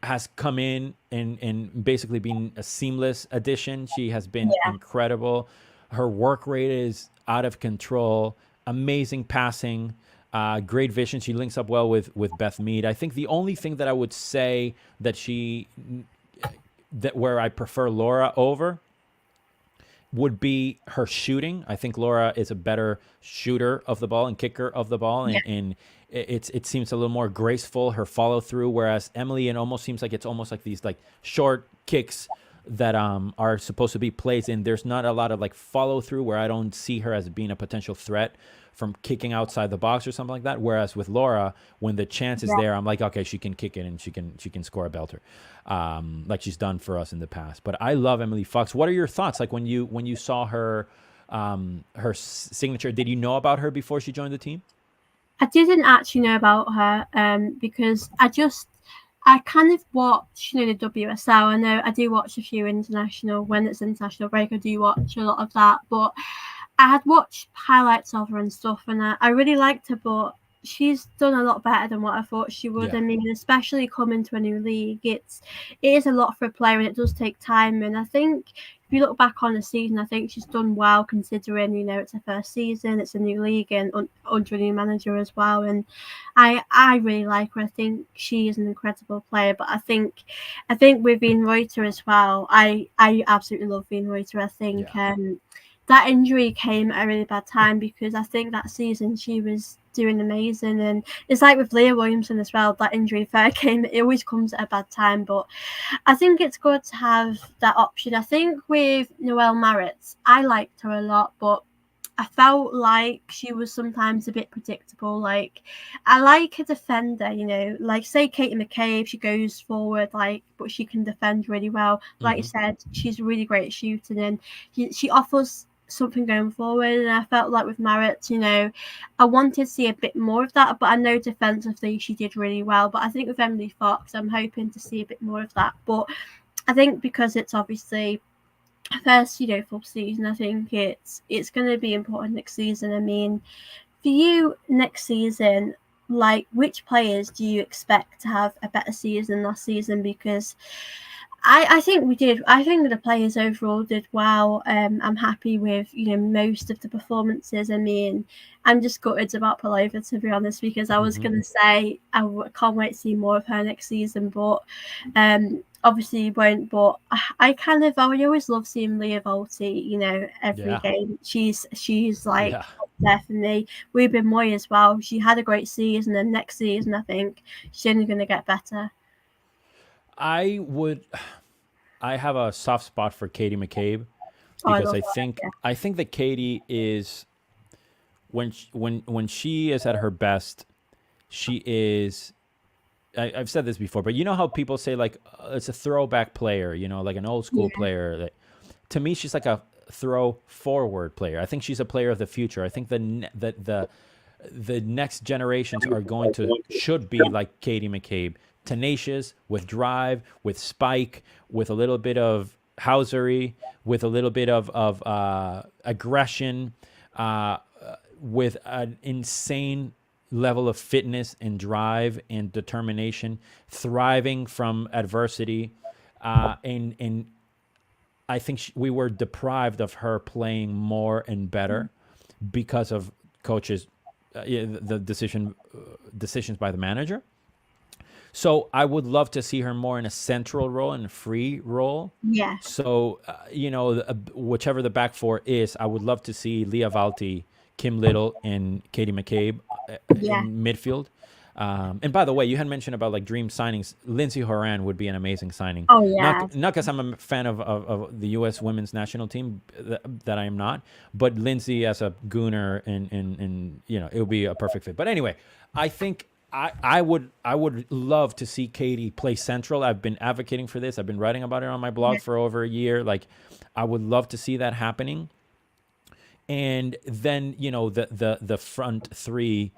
has come in and basically been a seamless addition. She has been yeah, incredible. Her work rate is out of control. Amazing passing, great vision. She links up well with Beth Mead. I think the only thing that I would say that where I prefer Laura over would be her shooting. I think Laura is a better shooter of the ball and kicker of the ball, yeah, and it seems a little more graceful, her follow through. Whereas Emily, it almost seems like it's almost like these like short kicks that are supposed to be plays in. There's not a lot of like follow through where I don't see her as being a potential threat from kicking outside the box or something like that. Whereas with Laura, when the chance is yeah. there, I'm like, okay, she can kick it and she can score a belter, like she's done for us in the past. But I love Emily Fox. What are your thoughts? Like when you saw her her signature, did you know about her before she joined the team? I didn't actually know about her because I kind of watch, the WSL. I know I do watch a few international when it's international break. I do watch a lot of that, but I had watched highlights of her and stuff, and I really liked her, but she's done a lot better than what I thought she would. Yeah. I mean, especially coming to a new league, it is a lot for a player, and it does take time. And I think if you look back on the season, I think she's done well considering it's her first season, it's a new league, and under a new manager as well. And I really like her. I think she is an incredible player. But I think with Vivianne Reuter as well, I absolutely love Vivianne Reuter. I think Yeah. that injury came at a really bad time because I think that season she was doing amazing. And it's like with Leah Williamson as well, that injury fair came, it always comes at a bad time. But I think it's good to have that option. I think with Noelle Marritz, I liked her a lot, but I felt like she was sometimes a bit predictable. Like, I like a defender, like say Katie McCabe, she goes forward, but she can defend really well. Like you Hmm. said, she's really great at shooting, and she offers something going forward. And I felt like with Marriott, I wanted to see a bit more of that, but I know defensively she did really well. But I think with Emily Fox, I'm hoping to see a bit more of that. But I think because it's obviously first, full season, I think it's going to be important next season. I mean, for you next season, like which players do you expect to have a better season last season? Because I think we did. I think the players overall did well. I'm happy with most of the performances. I mean, I'm just gutted about Palova, to be honest, because I was Hmm. gonna say can't wait to see more of her next season, but obviously you won't. But I always love seeing Leah Volti. Every Yeah. game she's like Yeah. up there for me. Ruben Moy as well. She had a great season, and next season I think she's only going to get better. I would. I have a soft spot for Katie McCabe Oh, I because love I her. think Yeah. I think that Katie is when she is at her best, she is. I've said this before, but you know how people say like it's a throwback player, like an old school Yeah. player. To me, she's like a throw forward player. I think she's a player of the future. I think the next generations are going to should be like Katie McCabe, tenacious with drive, with spike, with a little bit of housery, with a little bit of aggression, uh, with an insane level of fitness and drive and determination, thriving from adversity, and I think we were deprived of her playing more and better because of coaches, yeah, the decisions by the manager. So I would love to see her more in a central role and a free role. Yeah. So whichever the back four is, I would love to see Leah Valti, Kim Little, and Katie McCabe Yeah. in midfield. And by the way, you had mentioned about like dream signings. Lindsay Horan would be an amazing signing. Oh Not yeah. not because I'm a fan of the U.S. women's national team, that I am not, but Lindsay as a gooner, and it would be a perfect fit. But anyway, I think I would love to see Katie play central. I've been advocating for this. I've been writing about it on my blog Yeah. for over a year. Like, I would love to see that happening. And then the front three.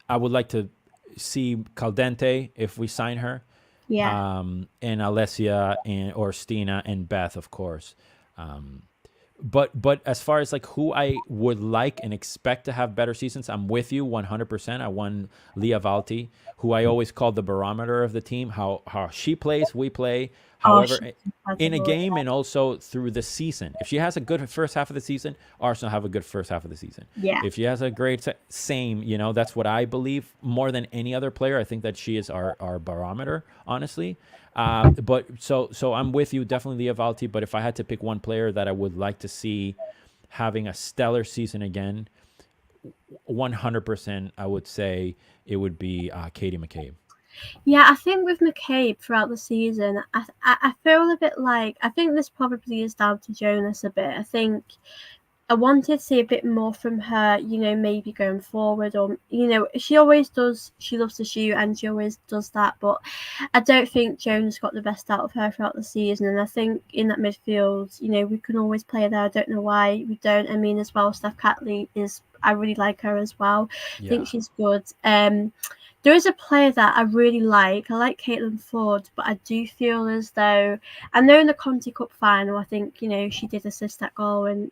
I would like to see Caldente if we sign her, Yeah. and Alessia or Stina and Beth, of course. Um, but as far as like who I would like and expect to have better seasons, I'm with you 100%. I won Leah Valti, who I always called the barometer of the team. How she plays, we play. Oh, However, she's in a incredible. game and also through the season. If she has a good first half of the season, Arsenal have a good first half of the season. Yeah. If she has a great same, that's what I believe more than any other player. I think that she is our barometer, honestly. But so I'm with you, definitely Leah Valti. But if I had to pick one player that I would like to see having a stellar season again, 100%, I would say it would be Katie McCabe. Yeah, I think with McCabe throughout the season, I feel a bit like I think this probably is down to Jonas a bit. I think I wanted to see a bit more from her, maybe going forward, or she always does. She loves to shoot, and she always does that. But I don't think Jonas got the best out of her throughout the season. And I think in that midfield, we can always play there. I don't know why we don't. I mean, as well, Steph Catley is. I really like her as well. I think Yeah. she's good. There is a player that I really like. I like Caitlin Ford, but I do feel as though I know in the Conti Cup final, I think she did assist that goal, and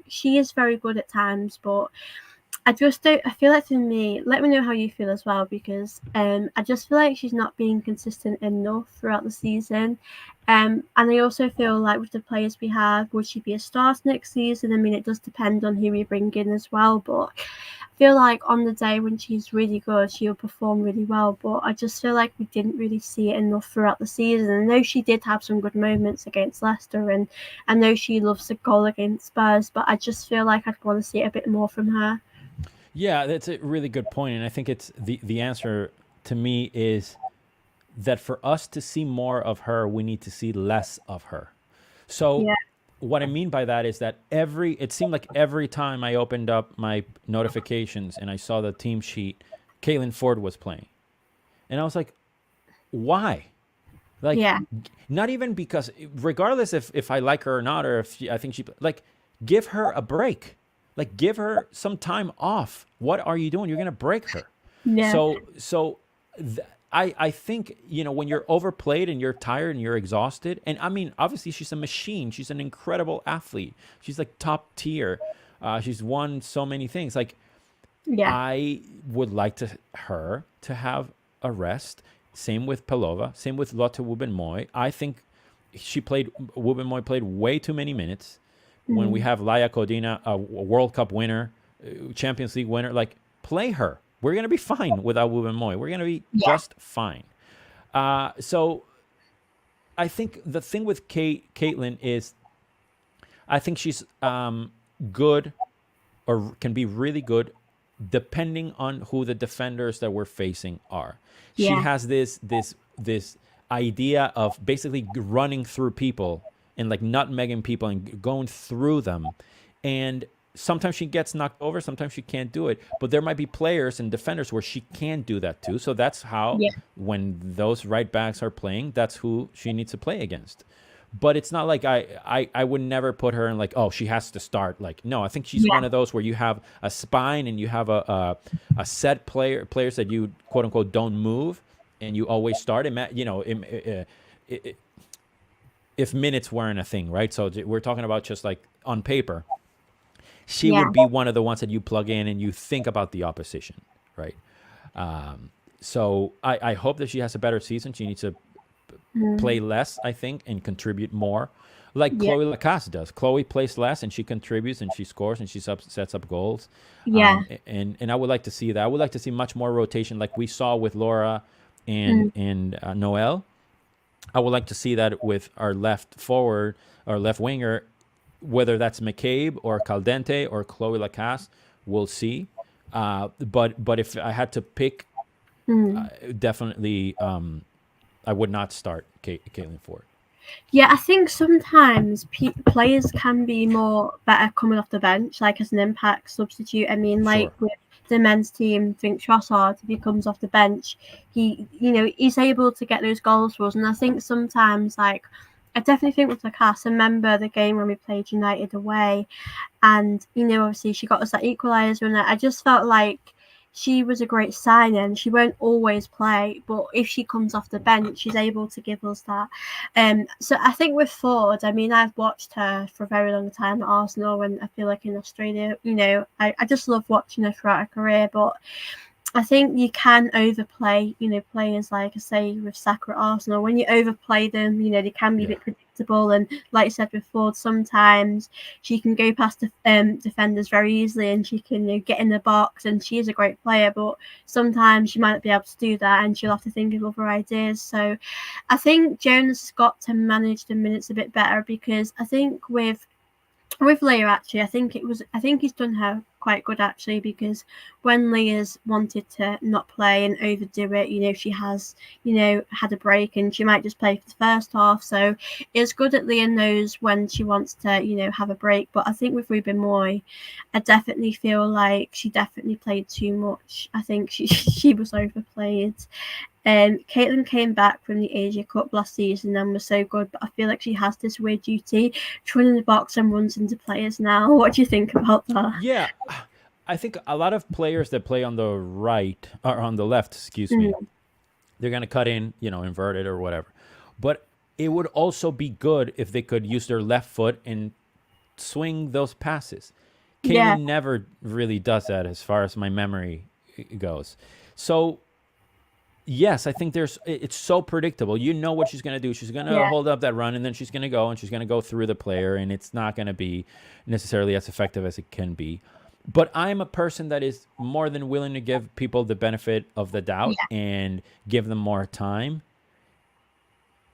she is very good at times, but I just don't. I feel like to me, let me know how you feel as well, because I just feel like she's not being consistent enough throughout the season. And I also feel like with the players we have, would she be a starter next season? I mean, it does depend on who we bring in as well, but I feel like on the day when she's really good, she'll perform really well. But I just feel like we didn't really see it enough throughout the season. I know she did have some good moments against Leicester, and I know she loves a goal against Spurs, but I just feel like I'd want to see it a bit more from her. Yeah, that's a really good point, and I think it's the answer to me is that for us to see more of her, we need to see less of her. So Yeah, what I mean by that is that it seemed like every time I opened up my notifications and I saw the team sheet, Caitlin Ford was playing. And I was like, why? Like, yeah, not even because, regardless if I like her or not, or if I think like, give her a break. Like, give her some time off. What are you doing? You're going to break her. yeah, So I think, when you're overplayed and you're tired and you're exhausted, and I mean, obviously she's a machine. She's an incredible athlete. She's like top tier. She's won so many things. Like, yeah, I would like her to have a rest. Same with Pelova. Same with Lotte Wubben-Moy. I think Wubben-Moy played way too many minutes. When we mm, have Laia Codina, a World Cup winner, Champions League winner, like, play her. We're gonna be fine without Wubben-Moy. We're gonna be yeah, just fine. So I think the thing with Caitlin is, I think she's good, or can be really good, depending on who the defenders that we're facing are. She yeah, has this idea of basically running through people and like nutmegging people and going through them. And sometimes she gets knocked over, sometimes she can't do it. But there might be players and defenders where she can do that too. So that's how, yeah, when those right backs are playing, that's who she needs to play against. But it's not like I would never put her in like, oh, she has to start. Like, no, I think she's yeah, one of those where you have a spine and you have a set players that you quote unquote don't move, and you always start. If minutes weren't a thing, right? So we're talking about just like on paper, she yeah, would be one of the ones that you plug in and you think about the opposition, right? So I hope that she has a better season. She needs to play mm, less, I think, and contribute more, like yeah, Chloe Lacasse does. Chloe plays less and she contributes and she scores and she sets up goals. yeah, And I would like to see that. I would like to see much more rotation, like we saw with Laura mm, and Noelle. I would like to see that with our left forward, our left winger, whether that's McCabe or Caldente or Chloe Lacasse. We'll see. But if I had to pick, mm. definitely, I would not start Caitlin Ford. Yeah. I think sometimes players can be more better coming off the bench, like as an impact substitute. I mean, like Sure. with the men's team, I think Trossard, if he comes off the bench, he's able to get those goals for us. And I think sometimes, like, I definitely think with Lacasse, I remember the game when we played United away, and obviously she got us that equaliser, and I just felt like she was a great signing. She won't always play, but if she comes off the bench, she's able to give us that. So I think with Ford, I mean, I've watched her for a very long time at Arsenal, and I feel like in Australia, I just love watching her throughout her career. But I think you can overplay, players like I say with Saka at Arsenal. When you overplay them, they can be a Yeah. bit predictable. And like you said before, sometimes she can go past defenders very easily, and she can get in the box. And she is a great player, but sometimes she might not be able to do that, and she'll have to think of other ideas. So I think Jonas has got to manage the minutes a bit better, because I think with Leah, actually, I think he's done her quite good, actually, because when Leah's wanted to not play and overdo it, she has, had a break, and she might just play for the first half. So it's good that Leah knows when she wants to, have a break. But I think with Ruben Moy, I definitely feel like she definitely played too much. I think she she was overplayed. Caitlin came back from the Asia Cup last season and was so good, but I feel like she has this weird duty to run in the box and runs into players now. What do you think about that? Yeah, I think a lot of players that play on the right or on the left, excuse me, Mm, they're gonna cut in, inverted or whatever. But it would also be good if they could use their left foot and swing those passes. Yeah. Kaylin never really does that as far as my memory goes. So yes, I think it's so predictable. You know what she's going to do. She's going to Yeah. hold up that run, and then she's going to go, and she's going to go through the player, and it's not going to be necessarily as effective as it can be. But I'm a person that is more than willing to give people the benefit of the doubt Yeah. and give them more time.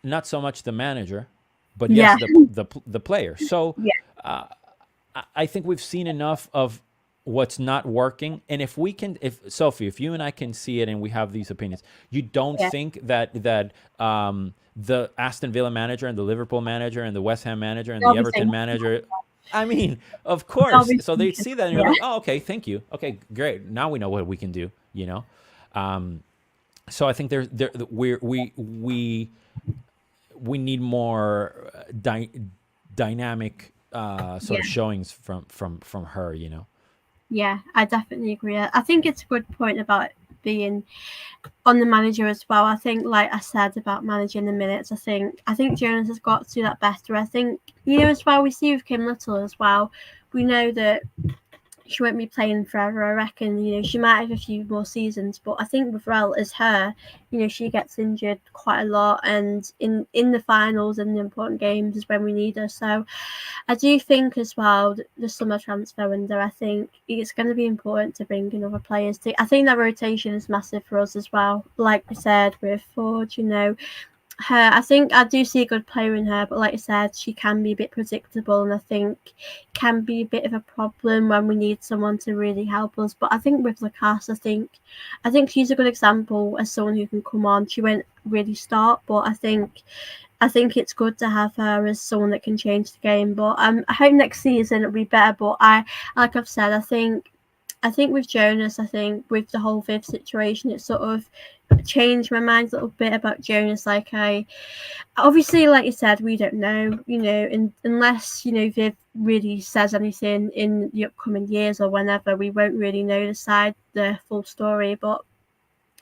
Not so much the manager, but yes, Yeah. the player. So Yeah. I think we've seen enough of what's not working. And if we can, if Sophie, if you and I can see it and we have these opinions, you don't Yeah. think that the Aston Villa manager and the Liverpool manager and the West Ham manager and They'll the be Everton saying, manager, I mean, of they'll course. be So they thinking, see that and you're yeah. like, oh, okay, thank you. Okay, great. Now we know what we can do. You know. So I think we need more dynamic sort Yeah. of showings from her. You know. Yeah, I definitely agree. I think it's a good point about being on the manager as well. I think, like I said about managing the minutes, I think Jonas has got to do that better. I think, as well, we see with Kim Little as well. We know that she won't be playing forever. I reckon, she might have a few more seasons, but I think with Rel as her, she gets injured quite a lot, and in the finals and the important games is when we need her. So I do think as well the summer transfer window, I think it's going to be important to bring in other players. I think that rotation is massive for us as well. Like we said with Forge, her, I think I do see a good player in her, but like I said, she can be a bit predictable, and I think can be a bit of a problem when we need someone to really help us. But I think with Lacasse, I think she's a good example as someone who can come on. She won't really start, but I think it's good to have her as someone that can change the game. But I hope next season it'll be better. But like I've said, I think with Jonas, I think with the whole Viv situation, it sort of changed my mind a little bit about Jonas. Like obviously, like you said, we don't know, unless Viv really says anything in the upcoming years or whenever, we won't really know the full story. But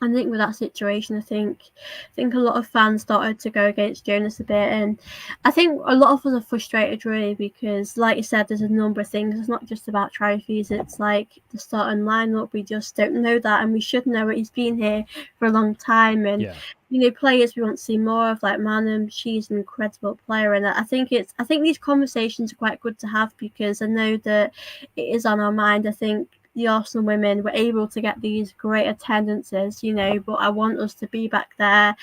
I think with that situation, I think a lot of fans started to go against Jonas a bit, and I think a lot of us are frustrated really because, like you said, there's a number of things. It's not just about trophies. It's like the starting lineup. We just don't know that, and we should know it. He's been here for a long time, and Yeah. players we want to see more of, like Manham. She's an incredible player, and I think these conversations are quite good to have because I know that it is on our mind. I think the Arsenal women were able to get these great attendances, but I want us to be back there,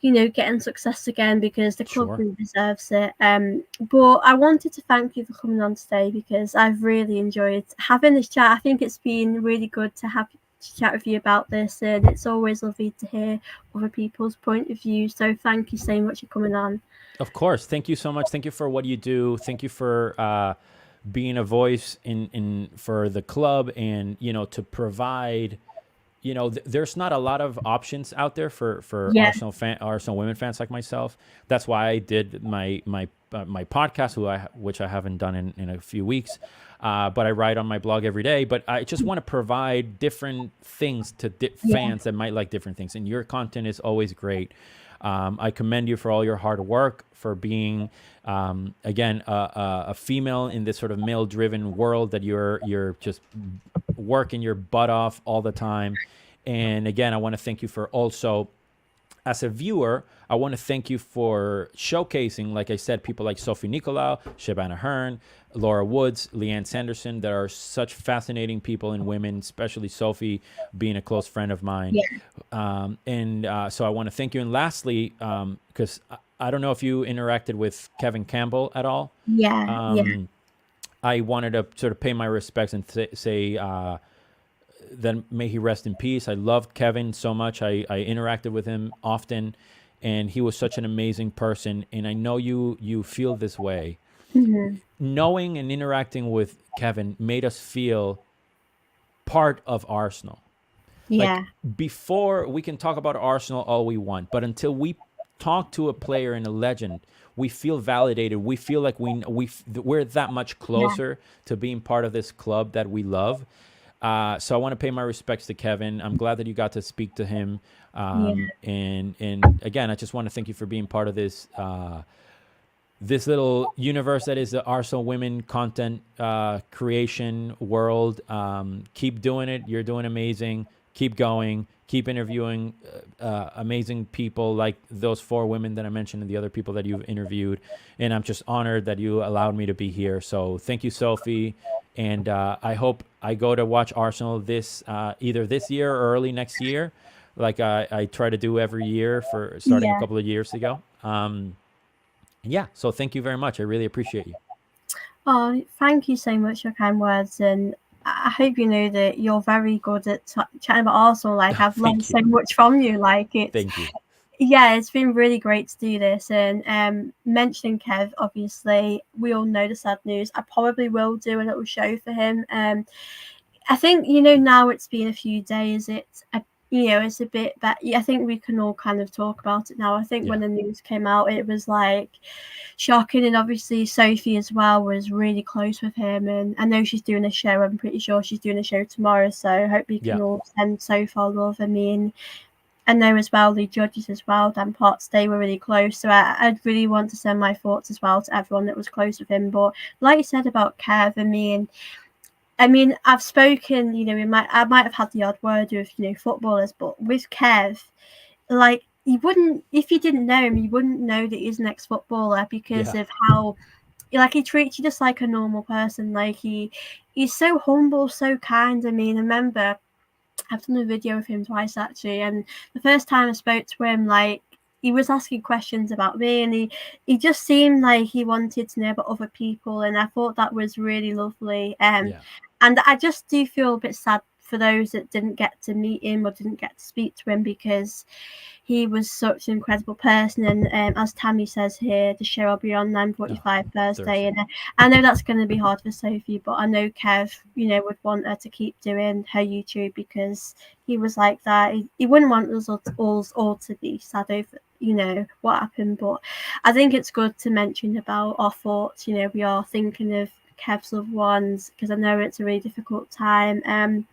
getting success again because the club Sure. really deserves it. But I wanted to thank you for coming on today because I've really enjoyed having this chat. I think it's been really good to chat with you about this, and it's always lovely to hear other people's point of view. So thank you so much for coming on. Of course. Thank you so much. Thank you for what you do. Thank you for being a voice in for the club, and to provide. There's not a lot of options out there for Yeah, Arsenal women fans like myself. That's why I did my podcast, which I haven't done in a few weeks. But I write on my blog every day. But I just want to provide different things to yeah, fans that might like different things. And your content is always great. I commend you for all your hard work, for being, again, a female in this sort of male-driven world that you're just working your butt off all the time. And again, I want to thank you for also, as a viewer, I want to thank you for showcasing, like I said, people like Sophie Nicolau, Shabana Hearn, Laura Woods, Leanne Sanderson, that are such fascinating people in women, especially Sophie being a close friend of mine. yeah, So I want to thank you. And lastly, because I don't know if you interacted with Kevin Campbell at all. yeah, yeah, I wanted to sort of pay my respects and say that may he rest in peace. I loved Kevin so much. I interacted with him often, and he was such an amazing person. And I know you feel this way. hmm, Knowing and interacting with Kevin made us feel part of Arsenal. Like yeah, before, we can talk about Arsenal all we want, but until we talk to a player and a legend, we feel validated. We feel like we're that much yeah, closer to being part of this club that we love. So I want to pay my respects to Kevin. I'm glad that you got to speak to him. yeah, And again, I just want to thank you for being part of this this little universe that is the Arsenal women content creation world. Keep doing it. You're doing amazing. Keep going. Keep interviewing amazing people like those 4 women that I mentioned and the other people that you've interviewed. And I'm just honored that you allowed me to be here. So thank you, Sophie. And I hope I go to watch Arsenal this either this year or early next year, like I try to do every year for starting a Yeah. couple of years ago. Yeah, so thank you very much. I really appreciate you. Oh, thank you so much for kind words, and I hope you know that you're very good at chatting about Arsenal. Like, I've learned Thank you. so much from you. Like, it's Thank you. yeah, it's been really great to do this. And mentioning Kev, obviously, we all know the sad news. I probably will do a little show for him. I think, now it's been a few days. It's a bit that I think we can all kind of talk about it now. I think Yeah. when the news came out, it was like shocking, and obviously Sophie as well was really close with him. And I know she's doing a show. I'm pretty sure she's doing a show tomorrow. So I hope we Yeah. can all send Sophie our love. I mean, I know as well the judges as well, Dan Potts, they were really close. So I'd really want to send my thoughts as well to everyone that was close with him. But like you said about Kev, I mean, I've spoken, I might have had the odd word with, footballers, but with Kev, like, you wouldn't, if you didn't know him, you wouldn't know that he's an ex-footballer because Yeah. of how, like, he treats you just like a normal person. Like, he's so humble, so kind. I mean, I remember I've done a video with him twice actually, and the first time I spoke to him, like, he was asking questions about me, and he just seemed like he wanted to know about other people, and I thought that was really lovely. Yeah. And I just do feel a bit sad for those that didn't get to meet him or didn't get to speak to him, because he was such an incredible person. And as Tammy says here, the show will be on Oh, 9:45 Thursday, Thursday. and I know that's going to be hard for Sophie, but I know Kev, would want her to keep doing her YouTube, because he was like that. He wouldn't want us all to be sad over what happened. But I think it's good to mention about our thoughts. We are thinking of Kev's loved ones, because I know it's a really difficult time.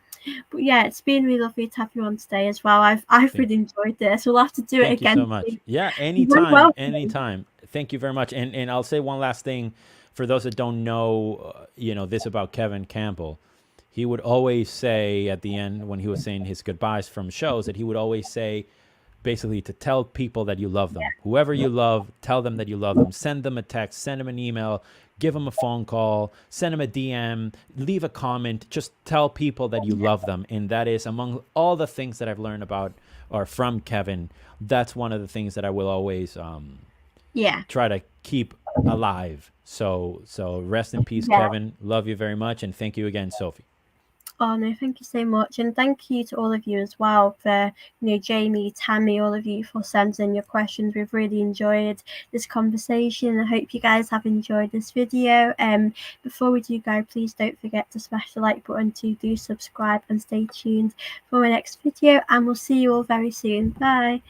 But yeah, it's been really lovely to have you on today as well. I've Thank really enjoyed this. We'll have to do it Thank you so again much. soon. Yeah, You're very anytime, welcome. anytime. Thank you very much. And I'll say one last thing for those that don't know, this about Kevin Campbell. He would always say at the end when he was saying his goodbyes from shows that he would always say basically to tell people that you love them. Whoever you love, tell them that you love them. Send them a text, send them an email, give them a phone call, send them a DM, leave a comment. Just tell people that you love them. And that is among all the things that I've learned about or from Kevin. That's one of the things that I will always Yeah. try to keep alive. So rest in peace, Yeah. Kevin. Love you very much. And thank you again, Sophie. Oh no, thank you so much, and thank you to all of you as well for Jamie, Tammy, all of you for sending your questions. We've really enjoyed this conversation. I hope you guys have enjoyed this video. Before we do go, please don't forget to smash the like button, to do subscribe, and stay tuned for my next video. And we'll see you all very soon. Bye.